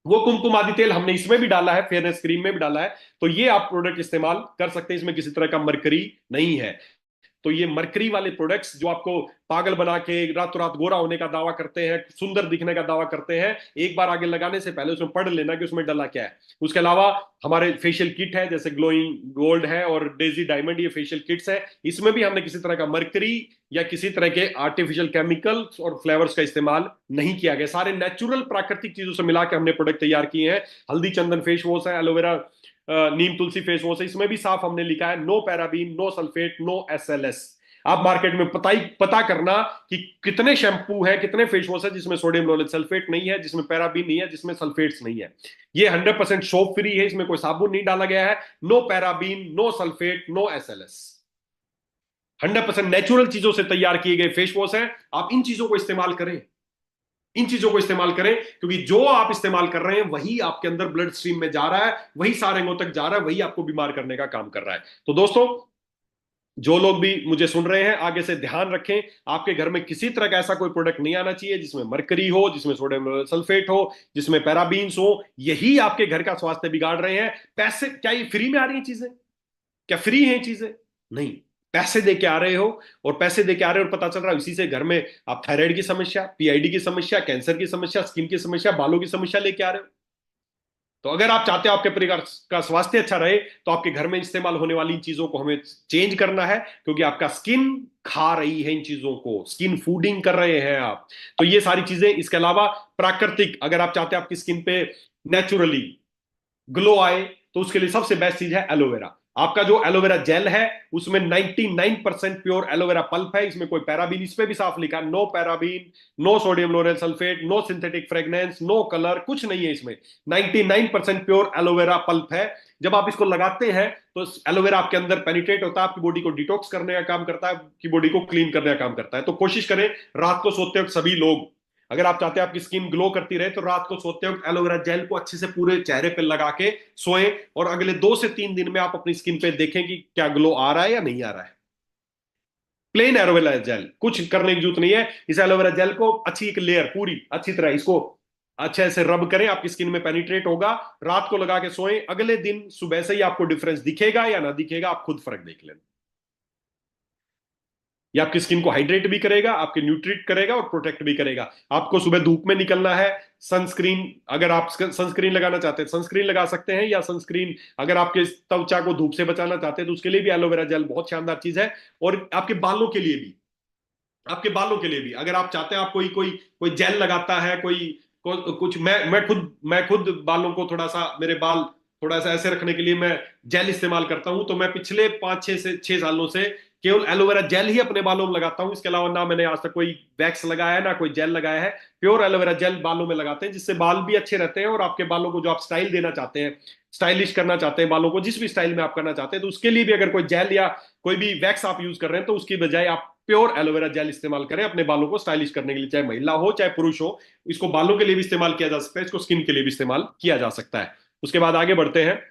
वो कुमकुम आदि तेल हमने इसमें भी डाला है, फेयरनेस क्रीम में भी डाला है। तो ये आप प्रोडक्ट इस्तेमाल कर सकते हैं, इसमें किसी तरह का मरकरी नहीं है। तो ये मरकरी वाले प्रोडक्ट्स जो आपको पागल बना के रातों रात गोरा होने का दावा करते हैं, सुंदर दिखने का दावा करते हैं, एक बार आगे लगाने से पहले उसमें पढ़ लेना कि उसमें डला क्या है। उसके अलावा हमारे फेशियल किट है, जैसे ग्लोइंग गोल्ड है और डेजी डायमंड, ये फेशियल किट्स है। इसमें भी हमने किसी तरह का मरकरी या किसी तरह के आर्टिफिशियल केमिकल्स और फ्लेवर्स का इस्तेमाल नहीं किया गया। सारे नेचुरल प्राकृतिक चीजों से मिला के हमने प्रोडक्ट तैयार किए हैं। हल्दी चंदन फेस वॉश है, aloe vera neem tulsi face wash है, इसमें भी साफ हमने लिखा है no paraben, no sulphate, no SLS. आप मार्केट में पता करना कि कितने शैम्पू है, कितने फेस वॉश है जिसमें सोडियम लोरेट सल्फेट नहीं है, जिसमें पैराबीन नहीं है, जिसमें सल्फेट्स नहीं है। ये 100% सोप फ्री है, इसमें कोई साबुन नहीं डाला गया है। No paraben, no sulphate, no SLS, 100% natural चीजों से तैयार किए गए फेस वॉश है। आप इन चीजों को इस्तेमाल करें, इन चीजों को इस्तेमाल करें, क्योंकि जो आप इस्तेमाल कर रहे हैं वही आपके अंदर ब्लड स्ट्रीम में जा रहा है, वही सारे अंगों तक जा रहा है, वही आपको बीमार करने का काम कर रहा है। तो दोस्तों, जो लोग भी मुझे सुन रहे हैं, आगे से ध्यान रखें, आपके घर में किसी तरह का ऐसा कोई प्रोडक्ट नहीं आना चाहिए जिसमें मरकरी हो, जिसमें सोडियम सल्फेट हो, जिसमें पैराबीन्स हो। यही आपके घर का स्वास्थ्य बिगाड़ रहे हैं। पैसे क्या ये फ्री में आ रही हैं चीजें? क्या फ्री हैं चीजें? नहीं, पैसे दे के आ रहे हो, और पैसे दे के आ रहे हो, और पता चल रहा है इसी से घर में आप थायराइड की समस्या, पीआईडी की समस्या, कैंसर की समस्या, स्किन की समस्या, बालों की समस्या लेके आ रहे हो। तो अगर आप चाहते हो आपके परिवार का स्वास्थ्य अच्छा रहे, तो आपके घर में इस्तेमाल होने वाली इन चीजों को हमें चेंज करना है, क्योंकि आपका स्किन खा रही है इन चीजों को, स्किन फूडिंग कर रहे हैं आप। तो ये सारी चीजें, इसके अलावा प्राकृतिक, अगर आप चाहते हैं आपकी स्किन पे नेचुरली ग्लो आए, तो उसके लिए सबसे बेस्ट चीज है एलोवेरा। आपका जो एलोवेरा जेल है उसमें 99% प्योर एलोवेरा पल्प है, इसमें कोई पैराबीन, इस पे भी साफ लिखा है no paraben, no sodium lauryl sulphate, no synthetic fragrance, no colour, कुछ नहीं है इसमें। 99% प्योर एलोवेरा पल्प है। जब आप इसको लगाते हैं तो एलोवेरा आपके अंदर पेनिट्रेट होता है, आपकी बॉडी को डिटॉक्स करने का काम करता है, आपकी बॉडी को क्लीन करने का काम करता है। तो कोशिश करें रात को सोते वक्त सभी लोग, अगर आप चाहते हैं आपकी स्किन ग्लो करती रहे, तो रात को सोते वक्त एलोवेरा जेल को अच्छे से पूरे चेहरे पे लगा के सोएं, और अगले 2 से 3 दिन में आप अपनी स्किन पे देखें कि क्या ग्लो आ रहा है या नहीं आ रहा है। प्लेन एलोवेरा जेल, कुछ करने की जरूरत नहीं है। इस एलोवेरा जेल को अच्छी एक लेयर पूरी अच्छी तरह इसको अच्छे से रब करें, आपकी स्किन में पेनिट्रेट होगा, रात को लगा के सोएं, अगले दिन सुबह से ही आपको डिफरेंस दिखेगा या ना दिखेगा, आप खुद फर्क देख लेना। ये आपकी स्किन को हाइड्रेट भी करेगा, आपके न्यूट्रिट करेगा और प्रोटेक्ट भी करेगा। आपको सुबह धूप में निकलना है, सनस्क्रीन, अगर आप सनस्क्रीन लगाना चाहते हैं सनस्क्रीन लगा सकते हैं, या सनस्क्रीन अगर आपके त्वचा को धूप से बचाना चाहते हैं तो उसके लिए भी एलोवेरा जेल बहुत शानदार चीज है। और आपके बालों के लिए भी, आपके बालों के लिए भी अगर आप चाहते हैं, आप कोई कोई कोई जेल लगाता है, कुछ, मैं खुद बालों को थोड़ा सा, मेरे बाल थोड़ा सा ऐसे रखने के लिए मैं जेल इस्तेमाल करता हूं। तो मैं पिछले 5 6 सालों से केवल एलोवेरा जेल ही अपने बालों में लगाता हूं, इसके अलावा ना मैंने आज तक कोई वैक्स लगाया है ना कोई जेल लगाया है। प्योर एलोवेरा जेल बालों में लगाते हैं, जिससे बाल भी अच्छे रहते हैं, और आपके बालों को जो आप स्टाइल देना चाहते हैं, स्टाइलिश करना चाहते हैं बालों को, जिस भी स्टाइल में आप करना चाहते हैं, तो उसके लिए भी अगर कोई जेल या कोई भी वैक्स आप यूज कर रहे हैं तो उसकी बजाय आप प्योर एलोवेरा जेल इस्तेमाल करें अपने बालों को स्टाइलिश करने के लिए, चाहे महिला हो चाहे पुरुष हो। इसको बालों के लिए भी इस्तेमाल किया जा सकता है, इसको स्किन के लिए भी इस्तेमाल किया जा सकता है। उसके बाद आगे बढ़ते हैं।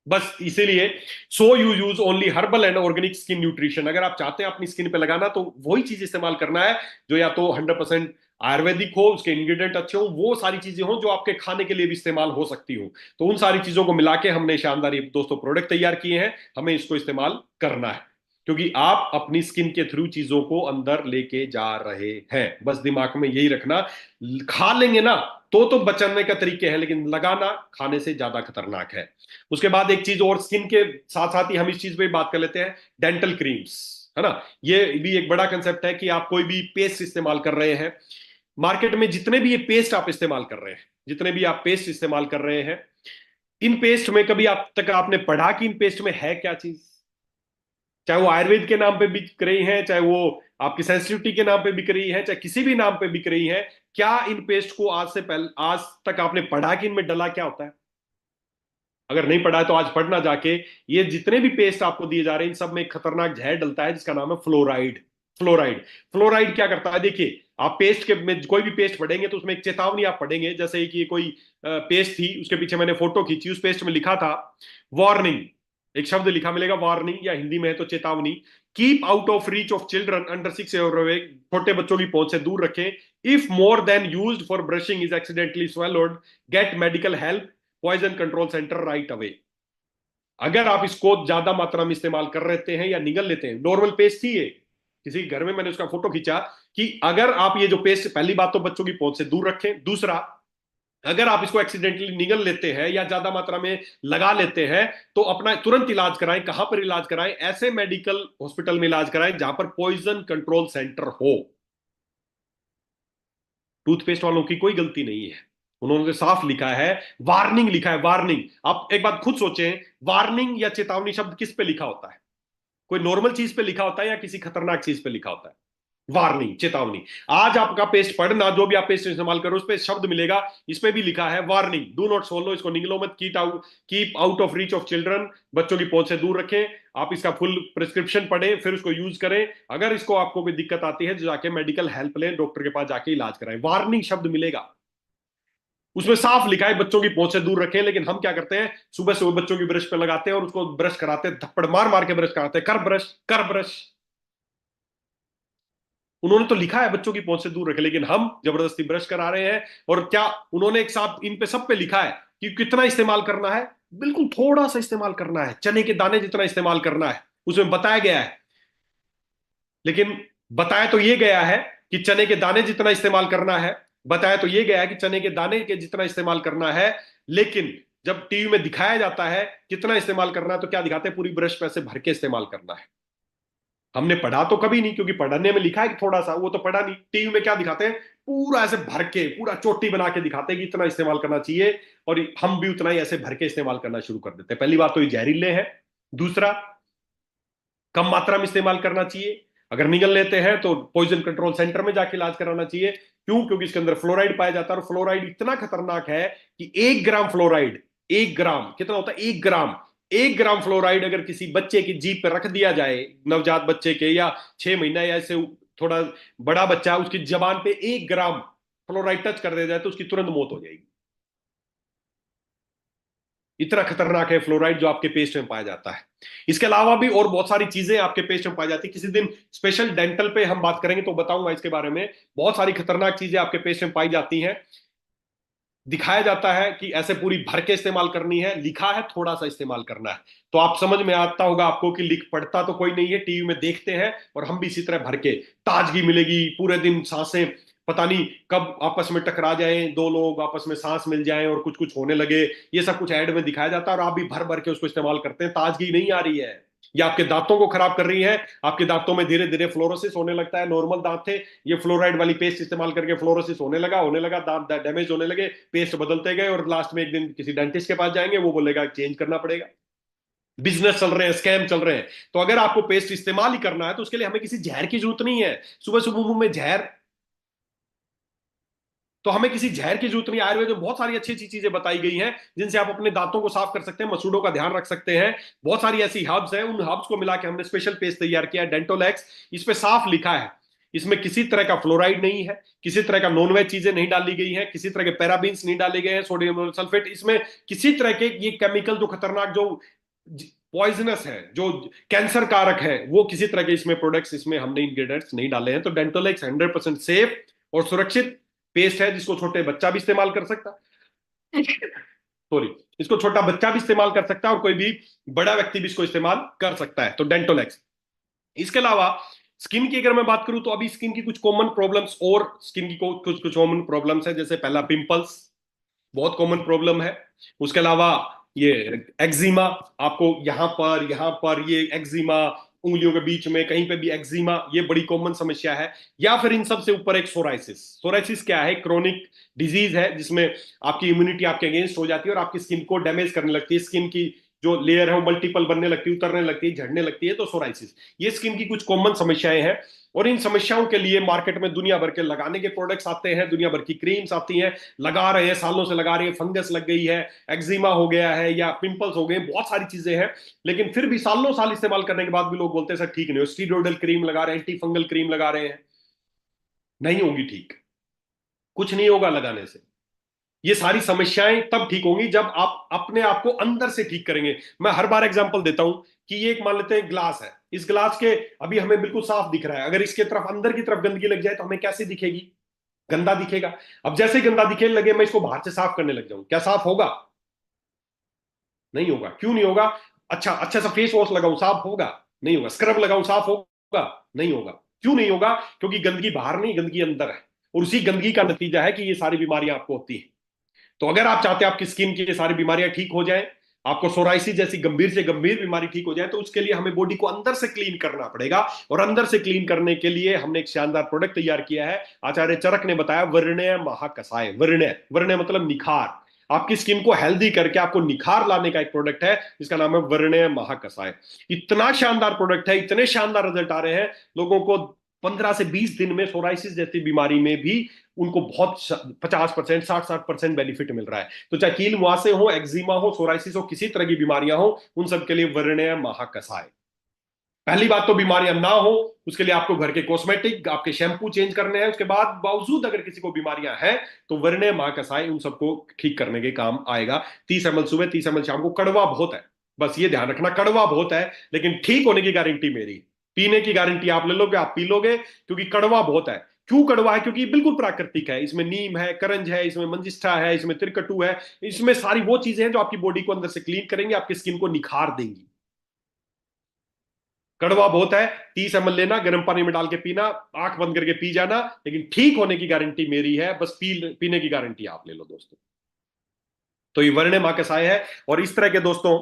बस इसीलिए so you use only herbal and organic skin nutrition. अगर आप चाहते हैं अपनी स्किन पे लगाना तो वही चीज इस्तेमाल करना है जो या तो 100% आयुर्वेदिक हो, उसके इंग्रेडिएंट अच्छे हो, वो सारी चीजें हो जो आपके खाने के लिए भी इस्तेमाल हो सकती हो। तो उन सारी चीजों को मिला के हमने शानदार ये दोस्तों प्रोडक्ट तैयार किए हैं, हमें इसको इस्तेमाल करना है, क्योंकि आप अपनी स्किन के थ्रू चीजों को अंदर लेके जा रहे हैं। बस दिमाग में यही रखना, खा लेंगे ना तो बचने का तरीके हैं, लेकिन लगाना खाने से ज्यादा खतरनाक है। उसके बाद एक चीज और, स्किन के साथ साथ ही हम इस चीज पे बात कर लेते हैं, डेंटल क्रीम्स, है ना। ये भी एक बड़ा कंसेप्ट है कि आप कोई भी पेस्ट इस्तेमाल कर रहे हैं, मार्केट में जितने भी ये पेस्ट आप इस्तेमाल कर रहे हैं, जितने भी आप पेस्ट इस्तेमाल कर रहे हैं, इन पेस्ट में कभी आप तक आपने पढ़ा कि इन पेस्ट में है क्या चीज? चाहे वो आयुर्वेद के नाम पे बिक रही है, चाहे वो आपकी सेंसिटिविटी के नाम पे बिक रही है, चाहे किसी भी नाम पे बिक रही है, क्या इन पेस्ट को आज तक आपने पढ़ा कि इनमें डला क्या होता है? अगर नहीं पढ़ा है तो आज पढ़ना जाके। ये जितने भी पेस्ट आपको दिए जा रहे हैं इन सब में एक खतरनाक जहर डलता है जिसका नाम है फ्लोराइड। फ्लोराइड फ्लोराइड क्या करता है? देखिए, आप पेस्ट के में कोई भी पेस्ट पढ़ेंगे तो उसमें एक चेतावनी आप पढ़ेंगे, जैसे कि कोई पेस्ट थी, उसके पीछे मैंने फोटो खींची, उस पेस्ट में लिखा था वार्निंग, एक शब्द लिखा मिलेगा वार्निंग, या हिंदी में है तो चेतावनी। Keep out of reach of children under 6 year, छोटे बच्चों की पहुंच से दूर रखें। If more than used for brushing is accidentally swallowed, get medical help, poison control centre right away. अगर आप इसको ज्यादा मात्रा में इस्तेमाल कर लेते हैं या निगल लेते हैं, नॉर्मल पेस्ट थी ये, किसी घर में मैंने उसका फोटो खींचा, कि अगर आप ये जो पेस्ट, पहली बात तो बच्चों की पहुंच से दूर रखें, दूसरा अगर आप इसको एक्सीडेंटली निगल लेते हैं या ज्यादा मात्रा में लगा लेते हैं तो अपना तुरंत इलाज कराएं। कहां पर इलाज कराएं? ऐसे मेडिकल हॉस्पिटल में इलाज कराएं जहां पर पॉइजन कंट्रोल सेंटर हो। टूथपेस्ट वालों की कोई गलती नहीं है, उन्होंने साफ लिखा है, वार्निंग लिखा है, वार्निंग। आप एक बात खुद सोचें, वार्निंग या चेतावनी शब्द किस पे लिखा होता है? कोई नॉर्मल चीज पे लिखा होता है या किसी खतरनाक चीज पे लिखा होता है? वार्निंग, चेतावनी। आज आपका पेस्ट पढ़ना, जो भी आप पेस्ट इस्तेमाल करो, उस पे शब्द मिलेगा, इस पे भी लिखा है वार्निंग, डू नॉट swallow, इसको निगलो मत, keep out of reach of children, बच्चों की पहुंच से दूर रखें। आप इसका फुल प्रिस्क्रिप्शन पढ़ें, फिर उसको यूज करें। अगर इसको आपको कोई दिक्कत आती है तो जाके मेडिकल हेल्प लें, डॉक्टर के पास जाके इलाज कराएं। वार्निंग शब्द मिलेगा, उसमें साफ लिखा है बच्चों की पहुंच से दूर रखें। लेकिन हम क्या करते हैं, सुबह सुबह बच्चों की ब्रश पे लगाते हैं और उसको ब्रश कराते हैं, थप्पड़ मार मार के ब्रश कराते हैं, कर ब्रश कर ब्रश। उन्होंने तो लिखा है बच्चों की पहुंच से दूर रखें, लेकिन हम जबरदस्ती ब्रश करा रहे हैं। और क्या उन्होंने एक साथ इन पे सब पे लिखा है कि कितना इस्तेमाल करना है? बिल्कुल थोड़ा सा इस्तेमाल करना है, चने के दाने जितना इस्तेमाल करना है, उसमें बताया गया है। लेकिन बताया तो ये गया है कि चने के दाने जितना इस्तेमाल करना है, बताया तो ये गया है कि चने के दाने के जितना इस्तेमाल करना है, लेकिन जब टीवी में दिखाया जाता है कितना इस्तेमाल करना है तो क्या दिखाते हैं? पूरी ब्रश पे ऐसे भर के इस्तेमाल करना है। हमने पढ़ा तो कभी नहीं, क्योंकि पढ़ने में लिखा है कि थोड़ा सा, वो तो पढ़ा नहीं। टीवी में क्या दिखाते हैं? पूरा ऐसे भर के, पूरा चोटी बना के दिखाते हैं कि इतना इस्तेमाल करना चाहिए, और हम भी उतना ही ऐसे भर के इस्तेमाल करना शुरू कर देते हैं। पहली बात तो ये जहरीले हैं, दूसरा, कम मात्रा में इस्तेमाल करना चाहिए। अगर निगल लेते हैं तो पॉइजन कंट्रोल सेंटर में जाके इलाज कराना चाहिए। क्यों? क्योंकि इसके अंदर फ्लोराइड पाया जाता है, और फ्लोराइड इतना खतरनाक है कि 1 ग्राम फ्लोराइड, 1 ग्राम कितना होता है? 1 ग्राम। 1 ग्राम फ्लोराइड अगर किसी बच्चे की जीभ पर रख दिया जाए, नवजात बच्चे के, या 6 महीना या ऐसे थोड़ा बड़ा बच्चा, उसकी जबान पे 1 ग्राम फ्लोराइड टच कर दिया जाए तो उसकी तुरंत मौत हो जाएगी। इतना खतरनाक है फ्लोराइड जो आपके पेस्ट में पाया जाता है। इसके अलावा भी और बहुत सारी चीजें आपके पेस्ट में पाई जाती है। किसी दिन स्पेशल डेंटल पे हम बात करेंगे तो बताऊंगा इसके बारे में। बहुत सारी खतरनाक चीजें आपके पेस्ट में पाई जाती हैं। दिखाया जाता है कि ऐसे पूरी भर के इस्तेमाल करनी है, लिखा है थोड़ा सा इस्तेमाल करना है। तो आप समझ में आता होगा आपको कि लिख पढ़ता तो कोई नहीं है, टीवी में देखते हैं, और हम भी इसी तरह भर के। ताजगी मिलेगी पूरे दिन, सांसें पता नहीं कब आपस में टकरा जाएं, दो लोग आपस में सांस मिल जाएं और कुछ कुछ होने लगे। ये सब कुछ ऐड में दिखाया जाता है, और आप भी भर भर के उसको इस्तेमाल करते हैं। ताजगी नहीं आ रही है, ये आपके दांतों को खराब कर रही है। आपके दांतों में धीरे धीरे फ्लोरोसिस होने लगता है। नॉर्मल दांत थे, ये फ्लोराइड वाली पेस्ट इस्तेमाल करके फ्लोरोसिस होने लगा, दांत डैमेज होने लगे, पेस्ट बदलते गए, और लास्ट में एक दिन किसी डेंटिस्ट के पास जाएंगे, वो बोलेगा चेंज करना पड़ेगा। बिजनेस चल रहे हैं, स्कैम चल रहे हैं। तो अगर आपको पेस्ट इस्तेमाल ही करना है तो उसके लिए हमें किसी जहर की जरूरत नहीं है। सुबह सुबह मुंह में जहर, तो हमें किसी जहर की जरूरत नहीं। आयुर्वेद में बहुत सारी अच्छी अच्छी चीजें बताई गई हैं जिनसे आप अपने दांतों को साफ कर सकते हैं, मसूड़ों का ध्यान रख सकते हैं। बहुत सारी ऐसी हर्ब्स हैं, उन हर्ब्स को मिला के हमने स्पेशल पेस्ट तैयार किया है, डेंटोलैक्स। इस पे साफ लिखा है, इसमें किसी तरह का फ्लोराइड नहीं है, किसी तरह का नॉन वेज चीजें नहीं डाली गई हैं, किसी तरह के पैराबीन्स नहीं डाले गए हैं, सोडियम सल्फेट, इसमें किसी तरह के ये केमिकल जो खतरनाक, जो पॉइजनस है, जो कैंसर कारक है, वो किसी तरह के इसमें प्रोडक्ट्स, इसमें हमने इंग्रेडिएंट्स नहीं डाले हैं। तो डेंटोलैक्स 100% सेफ और सुरक्षित पेस्ट है, जिसको छोटे बच्चा भी इस्तेमाल कर सकता है। सॉरी, इसको छोटा बच्चा भी इस्तेमाल कर सकता है, और कोई भी बड़ा व्यक्ति भी इसको इस्तेमाल कर सकता है। तो डेंटोलैक्स। इसके अलावा स्किन की अगर मैं बात करूं तो अभी स्किन की कुछ कॉमन प्रॉब्लम्स, और स्किन की कुछ कुछ कॉमन प्रॉब्लम्स है। जैसे पहला, पिंपल्स बहुत कॉमन प्रॉब्लम है। उसके अलावा ये एक्जिमा, आपको यहां पर ये एक्जिमा, उंगलियों के बीच में कहीं पे भी एक्जिमा, ये बड़ी कॉमन समस्या है। या फिर इन सब से ऊपर एक सोराइसिस। सोराइसिस क्या है? क्रोनिक डिजीज है जिसमें आपकी इम्यूनिटी आपके अगेंस्ट हो जाती है और आपकी स्किन को डैमेज करने लगती है। स्किन की जो लेयर है वो मल्टीपल बनने लगती है, उतरने लगती है, झड़ने लगती है। तो सोराइसिस, ये स्किन की कुछ कॉमन समस्याएं हैं। और इन समस्याओं के लिए मार्केट में दुनिया भर के लगाने के प्रोडक्ट्स आते हैं, दुनिया भर की क्रीम्स आती हैं, लगा रहे हैं, सालों से लगा रहे हैं। फंगस लग गई है, एक्जिमा हो गया है, या पिंपल्स हो गए, बहुत सारी चीजें हैं। लेकिन फिर भी सालों साल इस्तेमाल करने के बाद भी लोग बोलते हैं सर ठीक नहीं हो। स्टीरोइडल क्रीम लगा रहे हैं, एंटी फंगल क्रीम लगा रहे हैं, नहीं होगी ठीक, कुछ नहीं होगा लगाने से। ये सारी समस्याएं तब ठीक होंगी जब आप अपने आप को अंदर से ठीक करेंगे। मैं हर बार एग्जांपल देता हूं कि ये एक, मान लेते हैं ग्लास है, इस ग्लास के अभी हमें बिल्कुल साफ दिख रहा है, अगर इसके तरफ अंदर की तरफ गंदगी लग जाए तो हमें कैसे दिखेगी? गंदा दिखेगा। अब जैसे ही गंदा दिखने लगे, मैं इसको बाहर से साफ करने लग जाऊं, क्या साफ होगा? नहीं होगा। क्यों नहीं होगा? अच्छा सा फेस वॉश लगाऊं, साफ होगा? नहीं होगा। स्क्रब लगाऊं, साफ होगा? नहीं होगा। क्यों नहीं होगा? क्योंकि गंदगी बाहर नहीं, गंदगी अंदर है, और उसी गंदगी का नतीजा है कि ये सारी बीमारियां आपको होती हैं। तो अगर आप चाहते हैं आपकी स्किन की ये सारी बीमारियां ठीक हो जाए, आपको सोराइसिस जैसी गंभीर से गंभीर बीमारी ठीक हो जाए, तो उसके लिए हमें बॉडी को अंदर से क्लीन करना पड़ेगा। और अंदर से क्लीन करने के लिए हमने एक शानदार प्रोडक्ट तैयार किया है। आचार्य चरक ने बताया, वर्ण्य महाकसाय। वर्ण्य, वर्ण्य मतलब निखार। आपकी स्किन को हेल्दी करके आपको निखार लाने का एक प्रोडक्ट है, जिसका नाम है वर्ण्य महाकसाय। इतना शानदार प्रोडक्ट है, इतने शानदार रिजल्ट आ रहे हैं लोगों को। 15 से 20 दिन में सोराइसिस जैसी बीमारी में भी उनको बहुत 50%, 60-60% बेनिफिट मिल रहा है। तो चाहे कील मुहासे हो, एक्जिमा हो, सोराइसिस हो, किसी तरह की बीमारियां हो, उन सब के लिए वर्ण्य महाकसाय। पहली बात तो बीमारियां ना हो, उसके लिए आपको घर के कॉस्मेटिक, आपके शैम्पू चेंज करने हैं। उसके बाद बावजूद अगर किसी को बीमारियां हैं तो वर्ण्य महाकसाय उन सबको ठीक करने के काम आएगा। 30 ml सुबह, 30 ml शाम को। कड़वा बहुत है, बस ये ध्यान रखना, कड़वा बहुत है, लेकिन ठीक होने की गारंटी मेरी। पीने की गारंटी आप ले लोगे, आप पी लोगे, क्योंकि कड़वा बहुत है। क्यों कड़वा है? क्योंकि बिल्कुल प्राकृतिक है। इसमें नीम है, करंज है, इसमें मंजिष्ठा है, इसमें त्रिकटु है। इसमें सारी वो चीजें हैं जो आपकी बॉडी को अंदर से क्लीन करेंगे, आपकी स्किन को निखार देंगी। कड़वा बहुत है, 30 ml लेना, गर्म पानी में डाल के पीना, आंख बंद करके पी जाना, लेकिन ठीक होने की गारंटी मेरी है। बस पीने की गारंटी आप ले लो दोस्तों। तो ये वर्ण मां कसाय है। और इस तरह के दोस्तों,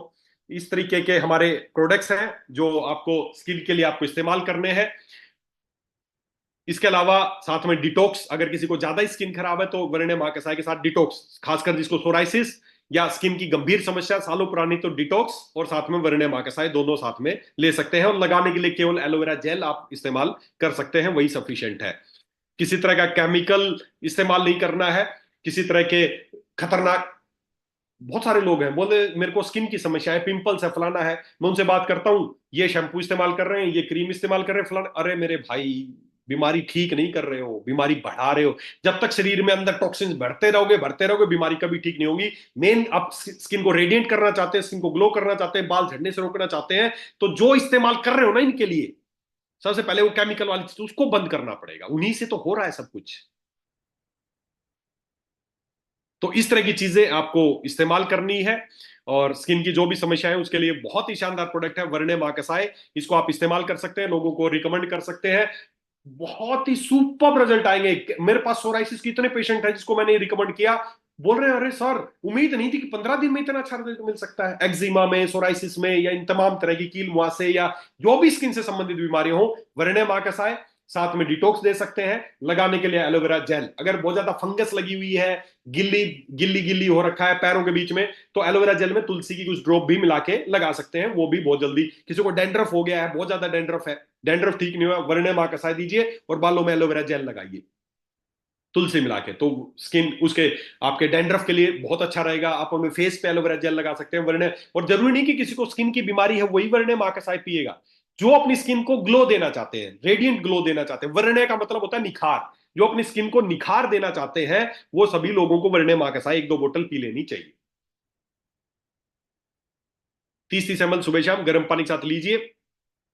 इस तरीके के हमारे प्रोडक्ट्स हैं जो आपको स्किन के लिए आपको इस्तेमाल करने हैं। इसके अलावा साथ में डिटॉक्स, अगर किसी को ज्यादा स्किन खराब है तो वर्ण मां कसाय के साथ डिटॉक्स, खासकर जिसको सोराइसिस या स्किन की गंभीर समस्या सालों पुरानी तो डिटॉक्स और साथ में वरने माकसाए दोनों साथ में ले सकते हैं। और लगाने के लिए केवल एलोवेरा जेल आप इस्तेमाल कर सकते हैं, वही सफिशिएंट है। किसी तरह का केमिकल इस्तेमाल नहीं करना है, किसी तरह के खतरनाक। बहुत सारे लोग हैं बोलते मेरे को स्किन की समस्या है, पिंपल्स है, फलाना है। मैं उनसे बात करता हूं, ये शैम्पू इस्तेमाल कर रहे हैं, ये क्रीम इस्तेमाल कर रहे हैं, फलाना। अरे मेरे भाई, बीमारी ठीक नहीं कर रहे हो, बीमारी बढ़ा रहे हो। जब तक शरीर में अंदर टॉक्सिन्स बढ़ते रहोगे, बीमारी कभी ठीक नहीं होगी। मेन आप स्किन को रेडिएंट करना चाहते हैं, स्किन को ग्लो करना चाहते हैं, बाल झड़ने से रोकना चाहते हैं, तो जो इस्तेमाल कर रहे हो ना इनके लिए, सबसे पहले वो केमिकल वाली चीज उसको बंद करना पड़ेगा। उन्हीं से तो हो रहा है सब कुछ। तो इस तरह की चीजें आपको इस्तेमाल करनी है। और स्किन की जो भी समस्या है उसके लिए बहुत ही शानदार प्रोडक्ट है वर्णे माकसाए। इसको आप इस्तेमाल कर सकते हैं, लोगों को रिकमेंड कर सकते हैं। बहुत ही सुपर रिजल्ट आएंगे। मेरे पास सोराइसिस के इतने पेशेंट हैं जिसको मैंने रिकमेंड किया, बोल रहे हैं अरे सर, उम्मीद नहीं थी कि 15 दिन में इतना अच्छा रिजल्ट मिल सकता है। एक्जिमा में, सोराइसिस में, या इन तमाम तरह की कील मुहासे या जो भी स्किन से संबंधित बीमारियां हो, वर्णे माकसाए। साथ में डिटॉक्स दे सकते हैं। लगाने के लिए एलोवेरा जेल। अगर बहुत ज्यादा फंगस लगी हुई है, गिल्ली गिल्ली गिल्ली हो रखा है पैरों के बीच में, तो एलोवेरा जेल में तुलसी की कुछ ड्रॉप भी मिला के लगा सकते हैं। वो भी बहुत जल्दी, किसी को डैंड्रफ हो गया है, बहुत ज्यादा डैंड्रफ है, डैंड्रफ ठीक नहीं हुआ, वर्णे मां कसाई दीजिए और बालों में एलोवेरा जेल लगाइए तुलसी मिला के, तो स्किन उसके आपके डैंड्रफ के लिए बहुत अच्छा रहेगा। आप अपने फेस पे एलोवेरा जेल लगा सकते हैं वर्णे। और जरूरी नहीं कि किसी को स्किन की बीमारी है वही वर्णे मां कसाई पिएगा। जो अपनी स्किन को ग्लो देना चाहते हैं, रेडियंट ग्लो देना चाहते हैं, वर्णे का मतलब होता है निखार, जो अपनी स्किन को निखार देना चाहते हैं, वो सभी लोगों को वर्णे मां कसाई 1-2 बोतल पी लेनी चाहिए। 30-30 ml सुबह शाम गर्म पानी के साथ लीजिए।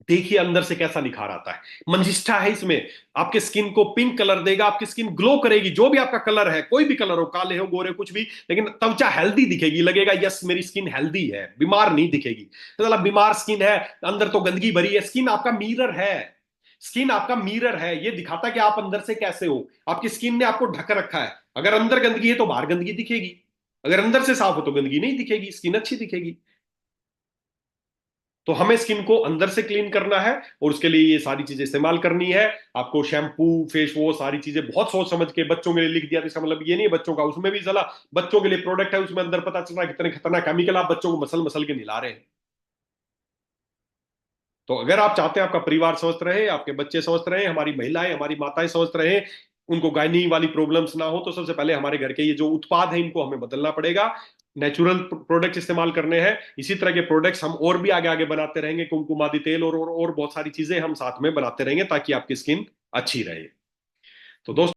देखिए अंदर से कैसा निखार आता है। मंजिष्ठा है इसमें, आपके स्किन को पिंक कलर देगा, आपकी स्किन ग्लो करेगी। जो भी आपका कलर है, कोई भी कलर हो, काले हो, गोरे, कुछ भी, लेकिन त्वचा हेल्दी दिखेगी, लगेगा यस मेरी स्किन हेल्दी है, बीमार नहीं दिखेगी। तो मतलब बीमार स्किन है, अंदर तो गंदगी भरी है। स्किन आपका मिरर है, स्किन आपका मिरर है, ये दिखाता है कि आप अंदर से कैसे हो। आपकी स्किन ने आपको ढक रखा है। अगर अंदर गंदगी है तो बाहर गंदगी दिखेगी, अगर अंदर से साफ हो तो गंदगी नहीं दिखेगी, स्किन अच्छी दिखेगी। तो हमें स्किन को अंदर से क्लीन करना है, और उसके लिए ये सारी चीजें इस्तेमाल करनी है। आपको शैम्पू, फेस वॉश, सारी चीजें बहुत सोच समझ के। बच्चों के लिए लिख दिया तो इसका मतलब ये नहीं है बच्चों का, उसमें भी चला बच्चों के लिए प्रोडक्ट है, उसमें अंदर पता चल रहा है कितने खतरनाक केमिकल आप बच्चों को मसल मसल के निला रहे हैं। तो अगर आप चाहते हैं आपका परिवार स्वस्थ रहे, आपके बच्चे स्वस्थ रहे, हमारी महिलाएं, हमारी माताएं स्वस्थ रहे, उनको गायनी वाली प्रॉब्लम्स ना हो, तो सबसे पहले हमारे घर के ये जो उत्पाद है इनको हमें बदलना पड़ेगा। नेचुरल प्रोडक्ट्स इस्तेमाल करने हैं। इसी तरह के प्रोडक्ट्स हम और भी आगे आगे बनाते रहेंगे, कुमकुमादी तेल और बहुत सारी चीजें हम साथ में बनाते रहेंगे, ताकि आपकी स्किन अच्छी रहे। तो दोस्तों,